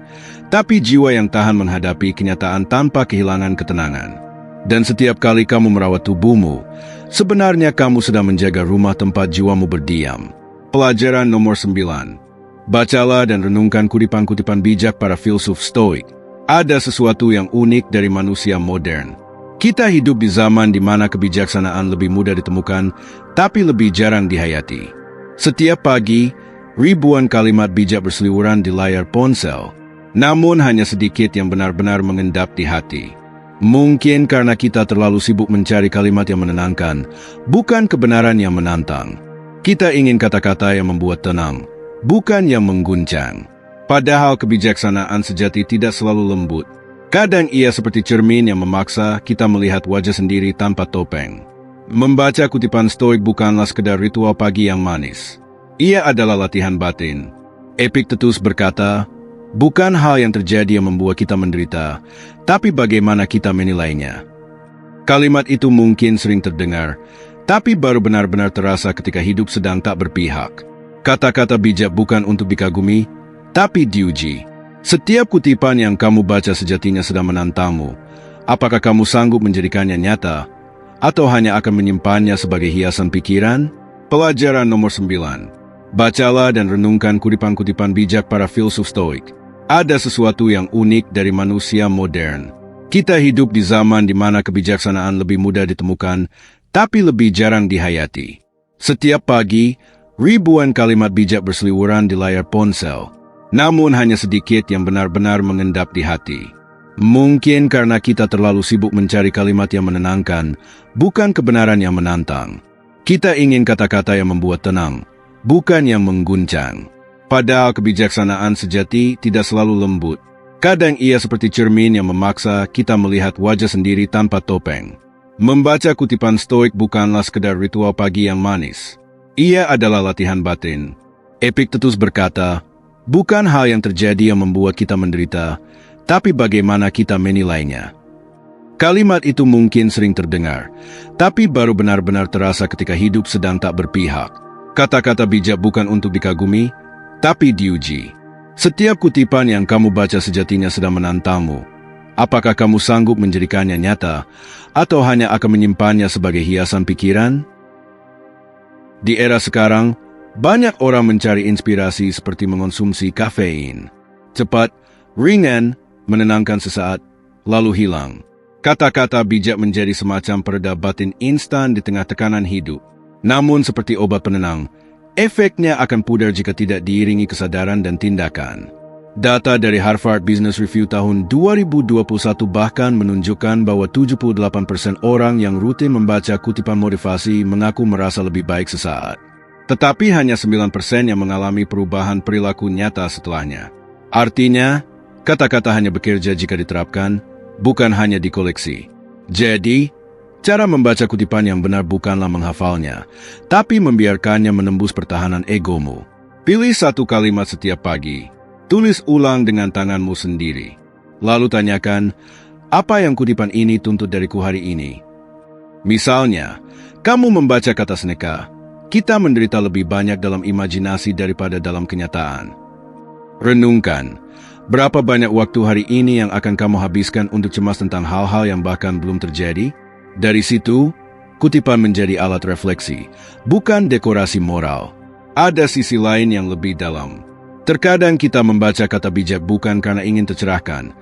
tapi jiwa yang tahan menghadapi kenyataan tanpa kehilangan ketenangan. Dan setiap kali kamu merawat tubuhmu, sebenarnya kamu sedang menjaga rumah tempat jiwamu berdiam. Pelajaran nomor 9. Bacalah dan renungkan kutipan-kutipan bijak para filsuf stoik. Ada sesuatu yang unik dari manusia modern. Kita hidup di zaman di mana kebijaksanaan lebih mudah ditemukan, tapi lebih jarang dihayati. Setiap pagi, ribuan kalimat bijak berseliweran di layar ponsel, namun hanya sedikit yang benar-benar mengendap di hati. Mungkin karena kita terlalu sibuk mencari kalimat yang menenangkan, bukan kebenaran yang menantang. Kita ingin kata-kata yang membuat tenang, bukan yang mengguncang. Padahal kebijaksanaan sejati tidak selalu lembut. Kadang ia seperti cermin yang memaksa kita melihat wajah sendiri tanpa topeng. Membaca kutipan Stoik bukanlah sekedar ritual pagi yang manis. Ia adalah latihan batin. Epictetus berkata, bukan hal yang terjadi yang membuat kita menderita, tapi bagaimana kita menilainya. Kalimat itu mungkin sering terdengar, tapi baru benar-benar terasa ketika hidup sedang tak berpihak. Kata-kata bijak bukan untuk dikagumi, tapi diuji. Setiap kutipan yang kamu baca sejatinya sedang menantangmu. Apakah kamu sanggup menjadikannya nyata, atau hanya akan menyimpannya sebagai hiasan pikiran? Pelajaran nomor 9. Bacalah dan renungkan kutipan-kutipan bijak para filsuf Stoik. Ada sesuatu yang unik dari manusia modern. Kita hidup di zaman di mana kebijaksanaan lebih mudah ditemukan, tapi lebih jarang dihayati. Setiap pagi, ribuan kalimat bijak berseliweran di layar ponsel, namun hanya sedikit yang benar-benar mengendap di hati. Mungkin karena kita terlalu sibuk mencari kalimat yang menenangkan, bukan kebenaran yang menantang. Kita ingin kata-kata yang membuat tenang, bukan yang mengguncang. Padahal kebijaksanaan sejati tidak selalu lembut. Kadang ia seperti cermin yang memaksa kita melihat wajah sendiri tanpa topeng. Membaca kutipan Stoik bukanlah sekedar ritual pagi yang manis. Ia adalah latihan batin. Epictetus berkata, bukan hal yang terjadi yang membuat kita menderita, tapi bagaimana kita menilainya. Kalimat itu mungkin sering terdengar, tapi baru benar-benar terasa ketika hidup sedang tak berpihak. Kata-kata bijak bukan untuk dikagumi, tapi diuji. Setiap kutipan yang kamu baca sejatinya sedang menantangmu. Apakah kamu sanggup menjadikannya nyata, atau hanya akan menyimpannya sebagai hiasan pikiran? Di era sekarang, banyak orang mencari inspirasi seperti mengonsumsi kafein. Cepat, ringan, menenangkan sesaat, lalu hilang. Kata-kata bijak menjadi semacam pereda batin instan di tengah tekanan hidup. Namun seperti obat penenang, efeknya akan pudar jika tidak diiringi kesadaran dan tindakan. Data dari Harvard Business Review tahun 2021 bahkan menunjukkan bahwa 78% orang yang rutin membaca kutipan motivasi mengaku merasa lebih baik sesaat. Tetapi hanya 9% yang mengalami perubahan perilaku nyata setelahnya. Artinya, kata-kata hanya bekerja jika diterapkan, bukan hanya dikoleksi. Jadi, cara membaca kutipan yang benar bukanlah menghafalnya, tapi membiarkannya menembus pertahanan egomu. Pilih satu kalimat setiap pagi. Tulis ulang dengan tanganmu sendiri. Lalu tanyakan, apa yang kutipan ini tuntut dariku hari ini? Misalnya, kamu membaca kata Seneca, kita menderita lebih banyak dalam imajinasi daripada dalam kenyataan. Renungkan, berapa banyak waktu hari ini yang akan kamu habiskan untuk cemas tentang hal-hal yang bahkan belum terjadi? Dari situ, kutipan menjadi alat refleksi, bukan dekorasi moral. Ada sisi lain yang lebih dalam. Terkadang kita membaca kata bijak bukan karena ingin tercerahkan,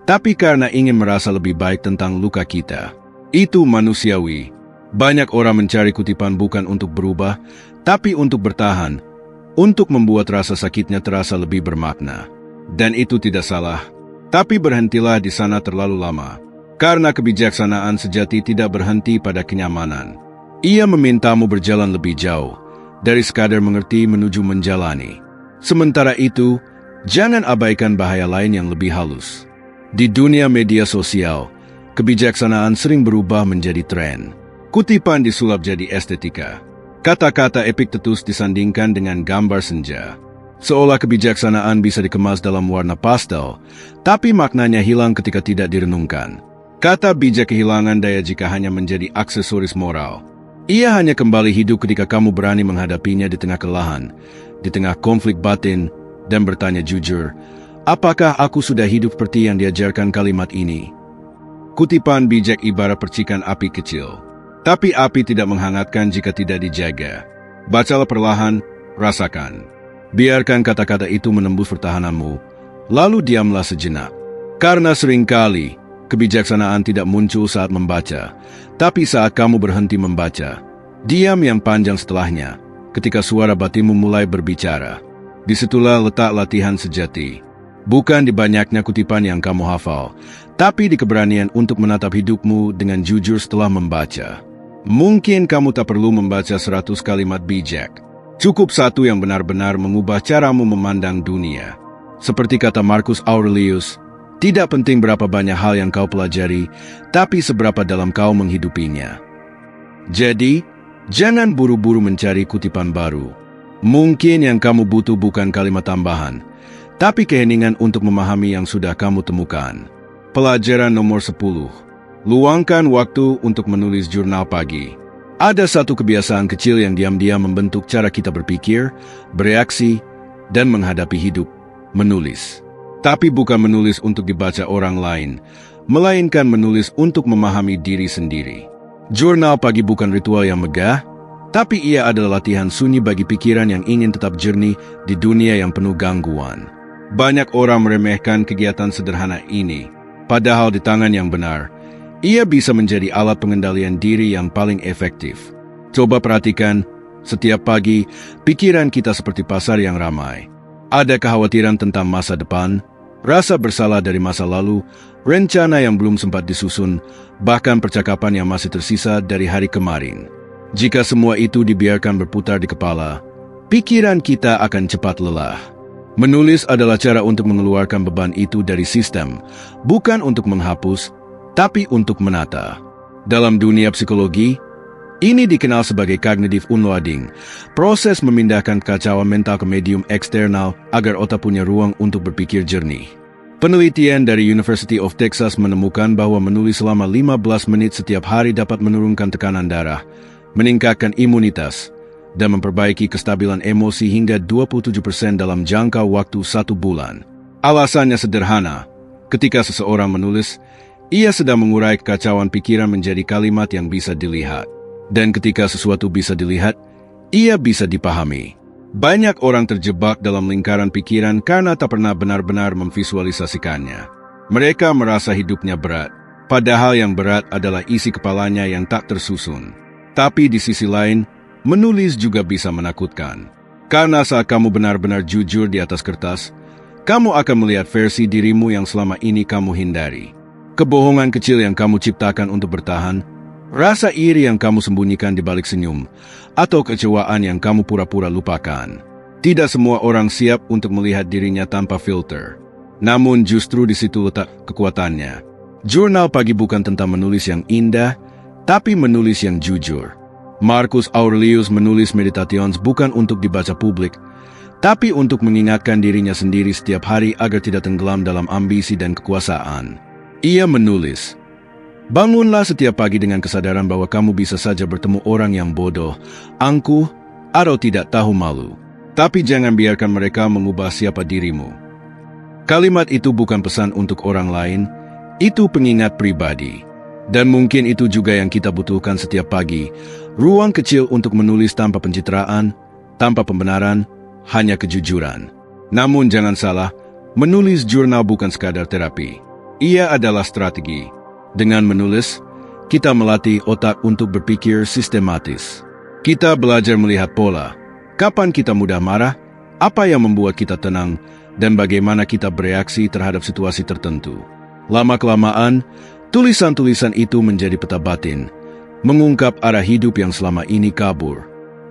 tapi karena ingin merasa lebih baik tentang luka kita. Itu manusiawi. Banyak orang mencari kutipan bukan untuk berubah, tapi untuk bertahan, untuk membuat rasa sakitnya terasa lebih bermakna. Dan itu tidak salah, tapi berhentilah di sana terlalu lama. Karena kebijaksanaan sejati tidak berhenti pada kenyamanan. Ia memintamu berjalan lebih jauh, dari sekadar mengerti menuju menjalani. Sementara itu, jangan abaikan bahaya lain yang lebih halus. Di dunia media sosial, kebijaksanaan sering berubah menjadi tren. Kutipan disulap jadi estetika. Kata-kata Epictetus disandingkan dengan gambar senja. Seolah kebijaksanaan bisa dikemas dalam warna pastel, tapi maknanya hilang ketika tidak direnungkan. Kata bijak kehilangan daya jika hanya menjadi aksesoris moral. Ia hanya kembali hidup ketika kamu berani menghadapinya di tengah kelelahan, di tengah konflik batin, dan bertanya jujur, apakah aku sudah hidup seperti yang diajarkan kalimat ini? Kutipan bijak ibarat percikan api kecil, tapi api tidak menghangatkan jika tidak dijaga. Bacalah perlahan, rasakan. Biarkan kata-kata itu menembus pertahananmu, lalu diamlah sejenak. Karena seringkali, kebijaksanaan tidak muncul saat membaca, tapi saat kamu berhenti membaca. Diam yang panjang setelahnya, ketika suara batinmu mulai berbicara. Disitulah letak latihan sejati. Bukan di banyaknya kutipan yang kamu hafal, tapi di keberanian untuk menatap hidupmu dengan jujur setelah membaca. Mungkin kamu tak perlu membaca 100 kalimat bijak. Cukup satu yang benar-benar mengubah caramu memandang dunia. Seperti kata Marcus Aurelius, tidak penting berapa banyak hal yang kau pelajari, tapi seberapa dalam kau menghidupinya. Jadi, jangan buru-buru mencari kutipan baru. Mungkin yang kamu butuh bukan kalimat tambahan, tapi keheningan untuk memahami yang sudah kamu temukan. Pelajaran nomor 10. Luangkan waktu untuk menulis jurnal pagi. Ada satu kebiasaan kecil yang diam-diam membentuk cara kita berpikir, bereaksi, dan menghadapi hidup, menulis. Tapi bukan menulis untuk dibaca orang lain, melainkan menulis untuk memahami diri sendiri. Jurnal pagi bukan ritual yang megah, tapi ia adalah latihan sunyi bagi pikiran yang ingin tetap jernih di dunia yang penuh gangguan. Banyak orang meremehkan kegiatan sederhana ini, padahal di tangan yang benar, ia bisa menjadi alat pengendalian diri yang paling efektif. Coba perhatikan, setiap pagi, pikiran kita seperti pasar yang ramai. Ada kekhawatiran tentang masa depan, rasa bersalah dari masa lalu, rencana yang belum sempat disusun, bahkan percakapan yang masih tersisa dari hari kemarin. Jika semua itu dibiarkan berputar di kepala, pikiran kita akan cepat lelah. Menulis adalah cara untuk mengeluarkan beban itu dari sistem, bukan untuk menghapus, tapi untuk menata. Dalam dunia psikologi, ini dikenal sebagai cognitive unloading, proses memindahkan kekacauan mental ke medium eksternal agar otak punya ruang untuk berpikir jernih. Penelitian dari University of Texas menemukan bahwa menulis selama 15 menit setiap hari dapat menurunkan tekanan darah, meningkatkan imunitas, dan memperbaiki kestabilan emosi hingga 27% dalam jangka waktu 1 bulan. Alasannya sederhana, ketika seseorang menulis, ia sedang mengurai kekacauan pikiran menjadi kalimat yang bisa dilihat. Dan ketika sesuatu bisa dilihat, ia bisa dipahami. Banyak orang terjebak dalam lingkaran pikiran karena tak pernah benar-benar memvisualisasikannya. Mereka merasa hidupnya berat, padahal yang berat adalah isi kepalanya yang tak tersusun. Tapi di sisi lain, menulis juga bisa menakutkan. Karena saat kamu benar-benar jujur di atas kertas, kamu akan melihat versi dirimu yang selama ini kamu hindari. Kebohongan kecil yang kamu ciptakan untuk bertahan, rasa iri yang kamu sembunyikan di balik senyum, atau kecewaan yang kamu pura-pura lupakan. Tidak semua orang siap untuk melihat dirinya tanpa filter. Namun justru di situ letak kekuatannya. Jurnal pagi bukan tentang menulis yang indah, tapi menulis yang jujur. Marcus Aurelius menulis Meditations bukan untuk dibaca publik, tapi untuk mengingatkan dirinya sendiri setiap hari agar tidak tenggelam dalam ambisi dan kekuasaan. Ia menulis, "Bangunlah setiap pagi dengan kesadaran bahwa kamu bisa saja bertemu orang yang bodoh, angkuh, atau tidak tahu malu. Tapi jangan biarkan mereka mengubah siapa dirimu." Kalimat itu bukan pesan untuk orang lain, itu pengingat pribadi. Dan mungkin itu juga yang kita butuhkan setiap pagi, ruang kecil untuk menulis tanpa pencitraan, tanpa pembenaran, hanya kejujuran. Namun jangan salah, menulis jurnal bukan sekadar terapi. Ia adalah strategi. Dengan menulis, kita melatih otak untuk berpikir sistematis. Kita belajar melihat pola, kapan kita mudah marah, apa yang membuat kita tenang, dan bagaimana kita bereaksi terhadap situasi tertentu. Lama-kelamaan, tulisan-tulisan itu menjadi peta batin, mengungkap arah hidup yang selama ini kabur.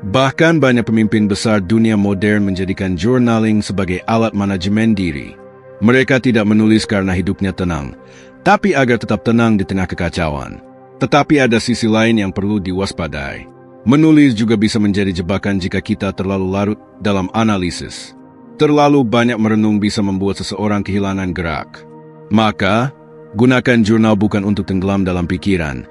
Bahkan banyak pemimpin besar dunia modern menjadikan journaling sebagai alat manajemen diri. Mereka tidak menulis karena hidupnya tenang, tapi agar tetap tenang di tengah kekacauan. Tetapi ada sisi lain yang perlu diwaspadai. Menulis juga bisa menjadi jebakan jika kita terlalu larut dalam analisis. Terlalu banyak merenung bisa membuat seseorang kehilangan gerak. Maka, gunakan jurnal bukan untuk tenggelam dalam pikiran,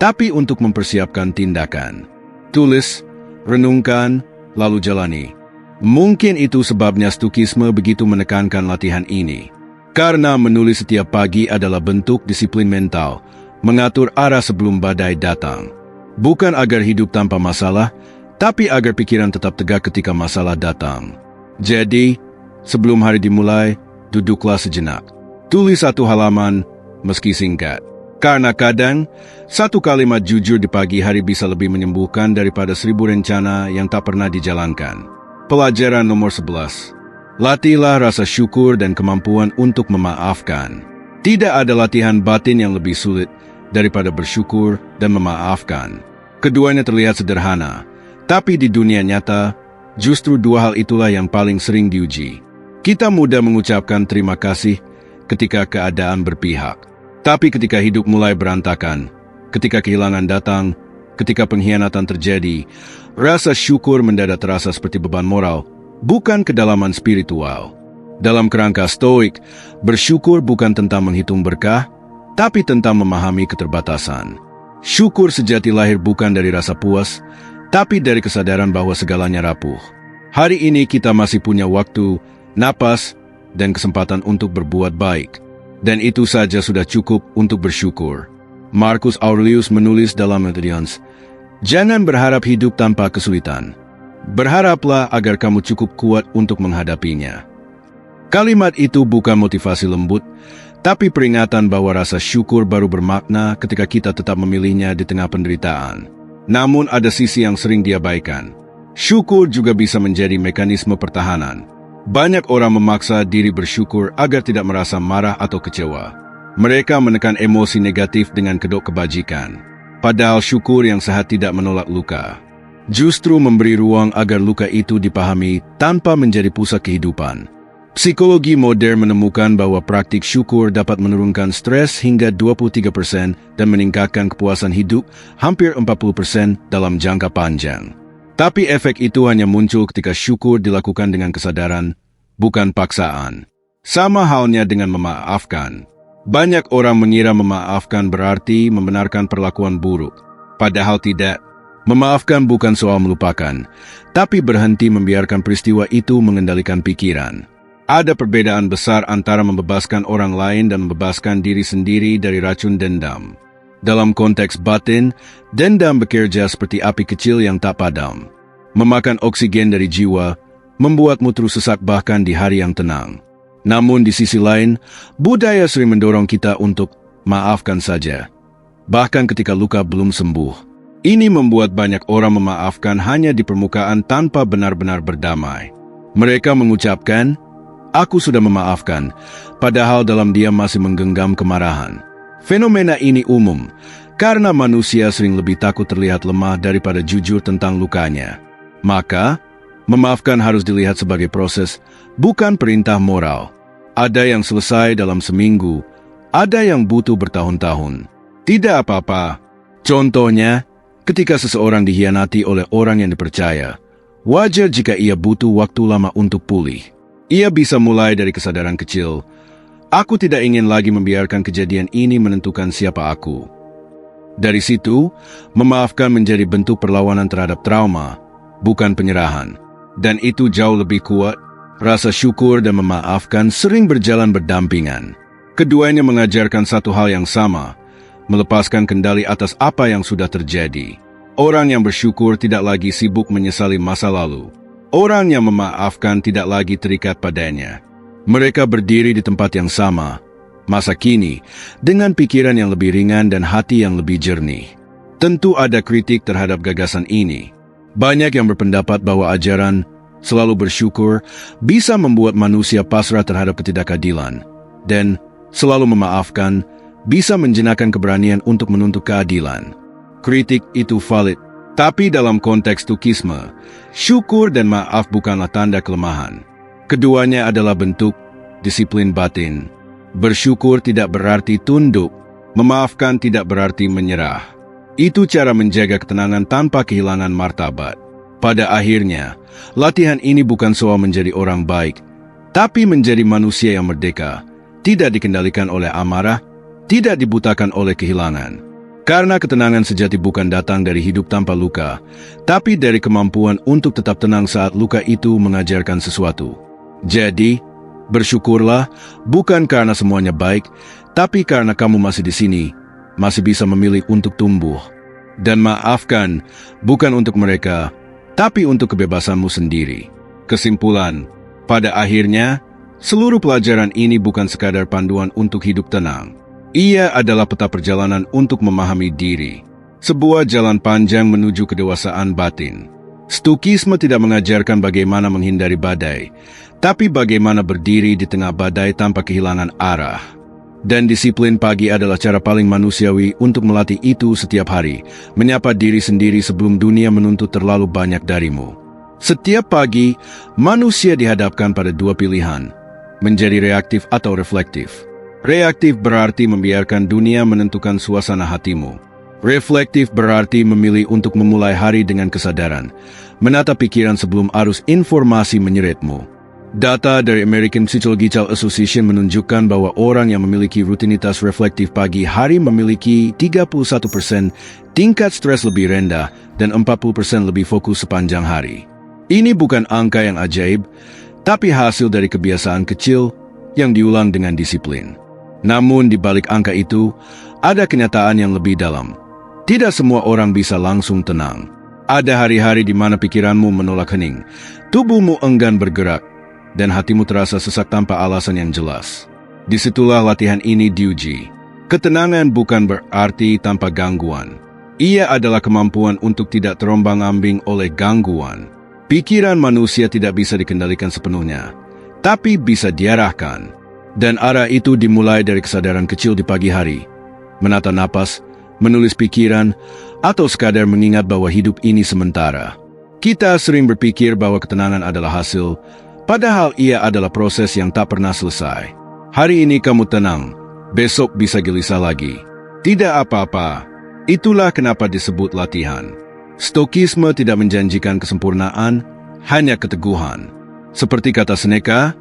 tapi untuk mempersiapkan tindakan. Tulis, renungkan, lalu jalani. Mungkin itu sebabnya Stoikisme begitu menekankan latihan ini. Karena menulis setiap pagi adalah bentuk disiplin mental, mengatur arah sebelum badai datang. Bukan agar hidup tanpa masalah, tapi agar pikiran tetap tegak ketika masalah datang. Jadi, sebelum hari dimulai, duduklah sejenak. Tulis 1 halaman, meski singkat. Karena kadang, 1 kalimat jujur di pagi hari bisa lebih menyembuhkan daripada 1000 rencana yang tak pernah dijalankan. Pelajaran nomor 11. Latihlah rasa syukur dan kemampuan untuk memaafkan. Tidak ada latihan batin yang lebih sulit daripada bersyukur dan memaafkan. Keduanya terlihat sederhana, tapi di dunia nyata, justru dua hal itulah yang paling sering diuji. Kita mudah mengucapkan terima kasih ketika keadaan berpihak. Tapi ketika hidup mulai berantakan, ketika kehilangan datang, ketika pengkhianatan terjadi, rasa syukur mendadak terasa seperti beban moral, bukan kedalaman spiritual. Dalam kerangka stoik, bersyukur bukan tentang menghitung berkah, tapi tentang memahami keterbatasan. Syukur sejati lahir bukan dari rasa puas, tapi dari kesadaran bahwa segalanya rapuh. Hari ini kita masih punya waktu, napas, dan kesempatan untuk berbuat baik. Dan itu saja sudah cukup untuk bersyukur. Marcus Aurelius menulis dalam Meditations, "Jangan berharap hidup tanpa kesulitan. Berharaplah agar kamu cukup kuat untuk menghadapinya." Kalimat itu bukan motivasi lembut, tapi peringatan bahwa rasa syukur baru bermakna ketika kita tetap memilihnya di tengah penderitaan. Namun ada sisi yang sering diabaikan. Syukur juga bisa menjadi mekanisme pertahanan. Banyak orang memaksa diri bersyukur agar tidak merasa marah atau kecewa. Mereka menekan emosi negatif dengan kedok kebajikan. Padahal syukur yang sehat tidak menolak luka. Justru memberi ruang agar luka itu dipahami tanpa menjadi pusat kehidupan. Psikologi modern menemukan bahwa praktik syukur dapat menurunkan stres hingga 23% dan meningkatkan kepuasan hidup hampir 40% dalam jangka panjang. Tapi efek itu hanya muncul ketika syukur dilakukan dengan kesadaran, bukan paksaan. Sama halnya dengan memaafkan. Banyak orang mengira memaafkan berarti membenarkan perlakuan buruk. Padahal tidak. Memaafkan bukan soal melupakan, tapi berhenti membiarkan peristiwa itu mengendalikan pikiran. Ada perbedaan besar antara membebaskan orang lain dan membebaskan diri sendiri dari racun dendam. Dalam konteks batin, dendam bekerja seperti api kecil yang tak padam. Memakan oksigen dari jiwa, membuatmu terus sesak bahkan di hari yang tenang. Namun di sisi lain, budaya sering mendorong kita untuk maafkan saja, bahkan ketika luka belum sembuh. Ini membuat banyak orang memaafkan hanya di permukaan tanpa benar-benar berdamai. Mereka mengucapkan, "Aku sudah memaafkan," padahal dalam diam masih menggenggam kemarahan. Fenomena ini umum, karena manusia sering lebih takut terlihat lemah daripada jujur tentang lukanya. Maka, memaafkan harus dilihat sebagai proses, bukan perintah moral. Ada yang selesai dalam seminggu, ada yang butuh bertahun-tahun. Tidak apa-apa. Contohnya, ketika seseorang dikhianati oleh orang yang dipercaya, wajar jika ia butuh waktu lama untuk pulih. Ia bisa mulai dari kesadaran kecil. Aku tidak ingin lagi membiarkan kejadian ini menentukan siapa aku. Dari situ, memaafkan menjadi bentuk perlawanan terhadap trauma, bukan penyerahan. Dan itu jauh lebih kuat. Rasa syukur dan memaafkan sering berjalan berdampingan. Keduanya mengajarkan satu hal yang sama, melepaskan kendali atas apa yang sudah terjadi. Orang yang bersyukur tidak lagi sibuk menyesali masa lalu. Orang yang memaafkan tidak lagi terikat padanya. Mereka berdiri di tempat yang sama, masa kini, dengan pikiran yang lebih ringan dan hati yang lebih jernih. Tentu ada kritik terhadap gagasan ini. Banyak yang berpendapat bahwa ajaran selalu bersyukur bisa membuat manusia pasrah terhadap ketidakadilan, dan selalu memaafkan bisa menjinakkan keberanian untuk menuntut keadilan. Kritik itu valid, tapi dalam konteks Stoikisme, syukur dan maaf bukanlah tanda kelemahan. Keduanya adalah bentuk disiplin batin. Bersyukur tidak berarti tunduk, memaafkan tidak berarti menyerah. Itu cara menjaga ketenangan tanpa kehilangan martabat. Pada akhirnya, latihan ini bukan soal menjadi orang baik, tapi menjadi manusia yang merdeka, tidak dikendalikan oleh amarah, tidak dibutakan oleh kehilangan. Karena ketenangan sejati bukan datang dari hidup tanpa luka, tapi dari kemampuan untuk tetap tenang saat luka itu mengajarkan sesuatu. Jadi, bersyukurlah bukan karena semuanya baik, tapi karena kamu masih di sini, masih bisa memilih untuk tumbuh. Dan maafkan bukan untuk mereka, tapi untuk kebebasanmu sendiri. Kesimpulan, pada akhirnya, seluruh pelajaran ini bukan sekadar panduan untuk hidup tenang. Ia adalah peta perjalanan untuk memahami diri. Sebuah jalan panjang menuju kedewasaan batin. Stoikisme tidak mengajarkan bagaimana menghindari badai, tapi bagaimana berdiri di tengah badai tanpa kehilangan arah. Dan disiplin pagi adalah cara paling manusiawi untuk melatih itu setiap hari, menyapa diri sendiri sebelum dunia menuntut terlalu banyak darimu. Setiap pagi, manusia dihadapkan pada dua pilihan, menjadi reaktif atau reflektif. Reaktif berarti membiarkan dunia menentukan suasana hatimu. Reflektif berarti memilih untuk memulai hari dengan kesadaran, menata pikiran sebelum arus informasi menyeretmu. Data dari American Psychological Association menunjukkan bahwa orang yang memiliki rutinitas reflektif pagi hari memiliki 31% tingkat stres lebih rendah dan 40% lebih fokus sepanjang hari. Ini bukan angka yang ajaib, tapi hasil dari kebiasaan kecil yang diulang dengan disiplin. Namun di balik angka itu, ada kenyataan yang lebih dalam. Tidak semua orang bisa langsung tenang. Ada hari-hari di mana pikiranmu menolak hening, tubuhmu enggan bergerak, dan hatimu terasa sesak tanpa alasan yang jelas. Disitulah latihan ini diuji. Ketenangan bukan berarti tanpa gangguan. Ia adalah kemampuan untuk tidak terombang-ambing oleh gangguan. Pikiran manusia tidak bisa dikendalikan sepenuhnya, tapi bisa diarahkan. Dan arah itu dimulai dari kesadaran kecil di pagi hari. Menata napas, menulis pikiran, atau sekadar mengingat bahwa hidup ini sementara. Kita sering berpikir bahwa ketenangan adalah hasil, padahal ia adalah proses yang tak pernah selesai. Hari ini kamu tenang, besok bisa gelisah lagi. Tidak apa-apa. Itulah kenapa disebut latihan. Stokisme tidak menjanjikan kesempurnaan, hanya keteguhan. Seperti kata Seneca,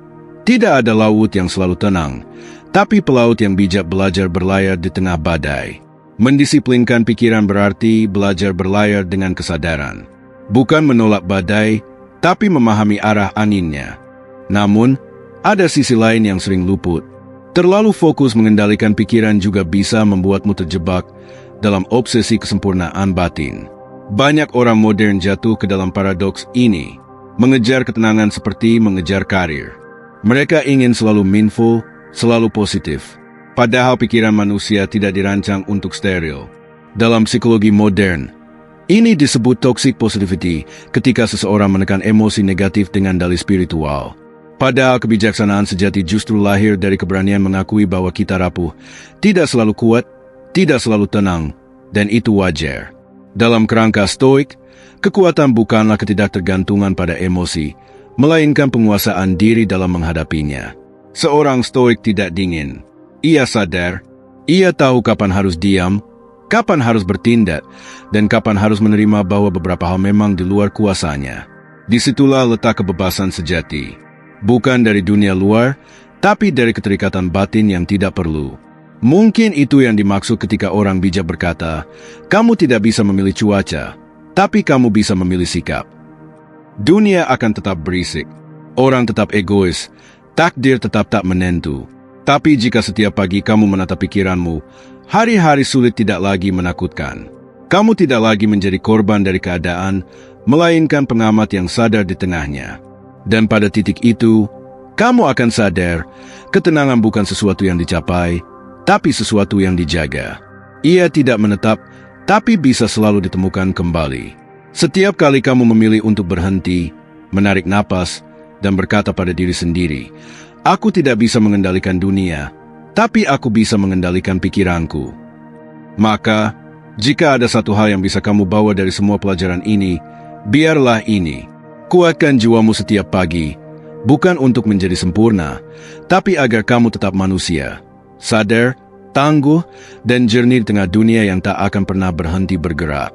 tidak ada laut yang selalu tenang, tapi pelaut yang bijak belajar berlayar di tengah badai. Mendisiplinkan pikiran berarti belajar berlayar dengan kesadaran. Bukan menolak badai, tapi memahami arah anginnya. Namun, ada sisi lain yang sering luput. Terlalu fokus mengendalikan pikiran juga bisa membuatmu terjebak dalam obsesi kesempurnaan batin. Banyak orang modern jatuh ke dalam paradoks ini, mengejar ketenangan seperti mengejar karir. Mereka ingin selalu mindful, selalu positif. Padahal pikiran manusia tidak dirancang untuk steril. Dalam psikologi modern, ini disebut toxic positivity ketika seseorang menekan emosi negatif dengan dalih spiritual. Padahal kebijaksanaan sejati justru lahir dari keberanian mengakui bahwa kita rapuh, tidak selalu kuat, tidak selalu tenang, dan itu wajar. Dalam kerangka stoik, kekuatan bukanlah ketidaktergantungan pada emosi, melainkan penguasaan diri dalam menghadapinya. Seorang stoik tidak dingin. Ia sadar, ia tahu kapan harus diam, kapan harus bertindak, dan kapan harus menerima bahwa beberapa hal memang di luar kuasanya. Disitulah letak kebebasan sejati. Bukan dari dunia luar, tapi dari keterikatan batin yang tidak perlu. Mungkin itu yang dimaksud ketika orang bijak berkata, kamu tidak bisa memilih cuaca, tapi kamu bisa memilih sikap. Dunia akan tetap berisik, orang tetap egois, takdir tetap tak menentu. Tapi jika setiap pagi kamu menata pikiranmu, hari-hari sulit tidak lagi menakutkan. Kamu tidak lagi menjadi korban dari keadaan, melainkan pengamat yang sadar di tengahnya. Dan pada titik itu, kamu akan sadar, ketenangan bukan sesuatu yang dicapai, tapi sesuatu yang dijaga. Ia tidak menetap, tapi bisa selalu ditemukan kembali. Setiap kali kamu memilih untuk berhenti, menarik napas, dan berkata pada diri sendiri, aku tidak bisa mengendalikan dunia, tapi aku bisa mengendalikan pikiranku. Maka, jika ada satu hal yang bisa kamu bawa dari semua pelajaran ini, biarlah ini. Kuatkan jiwamu setiap pagi, bukan untuk menjadi sempurna, tapi agar kamu tetap manusia, sadar, tangguh, dan jernih di tengah dunia yang tak akan pernah berhenti bergerak.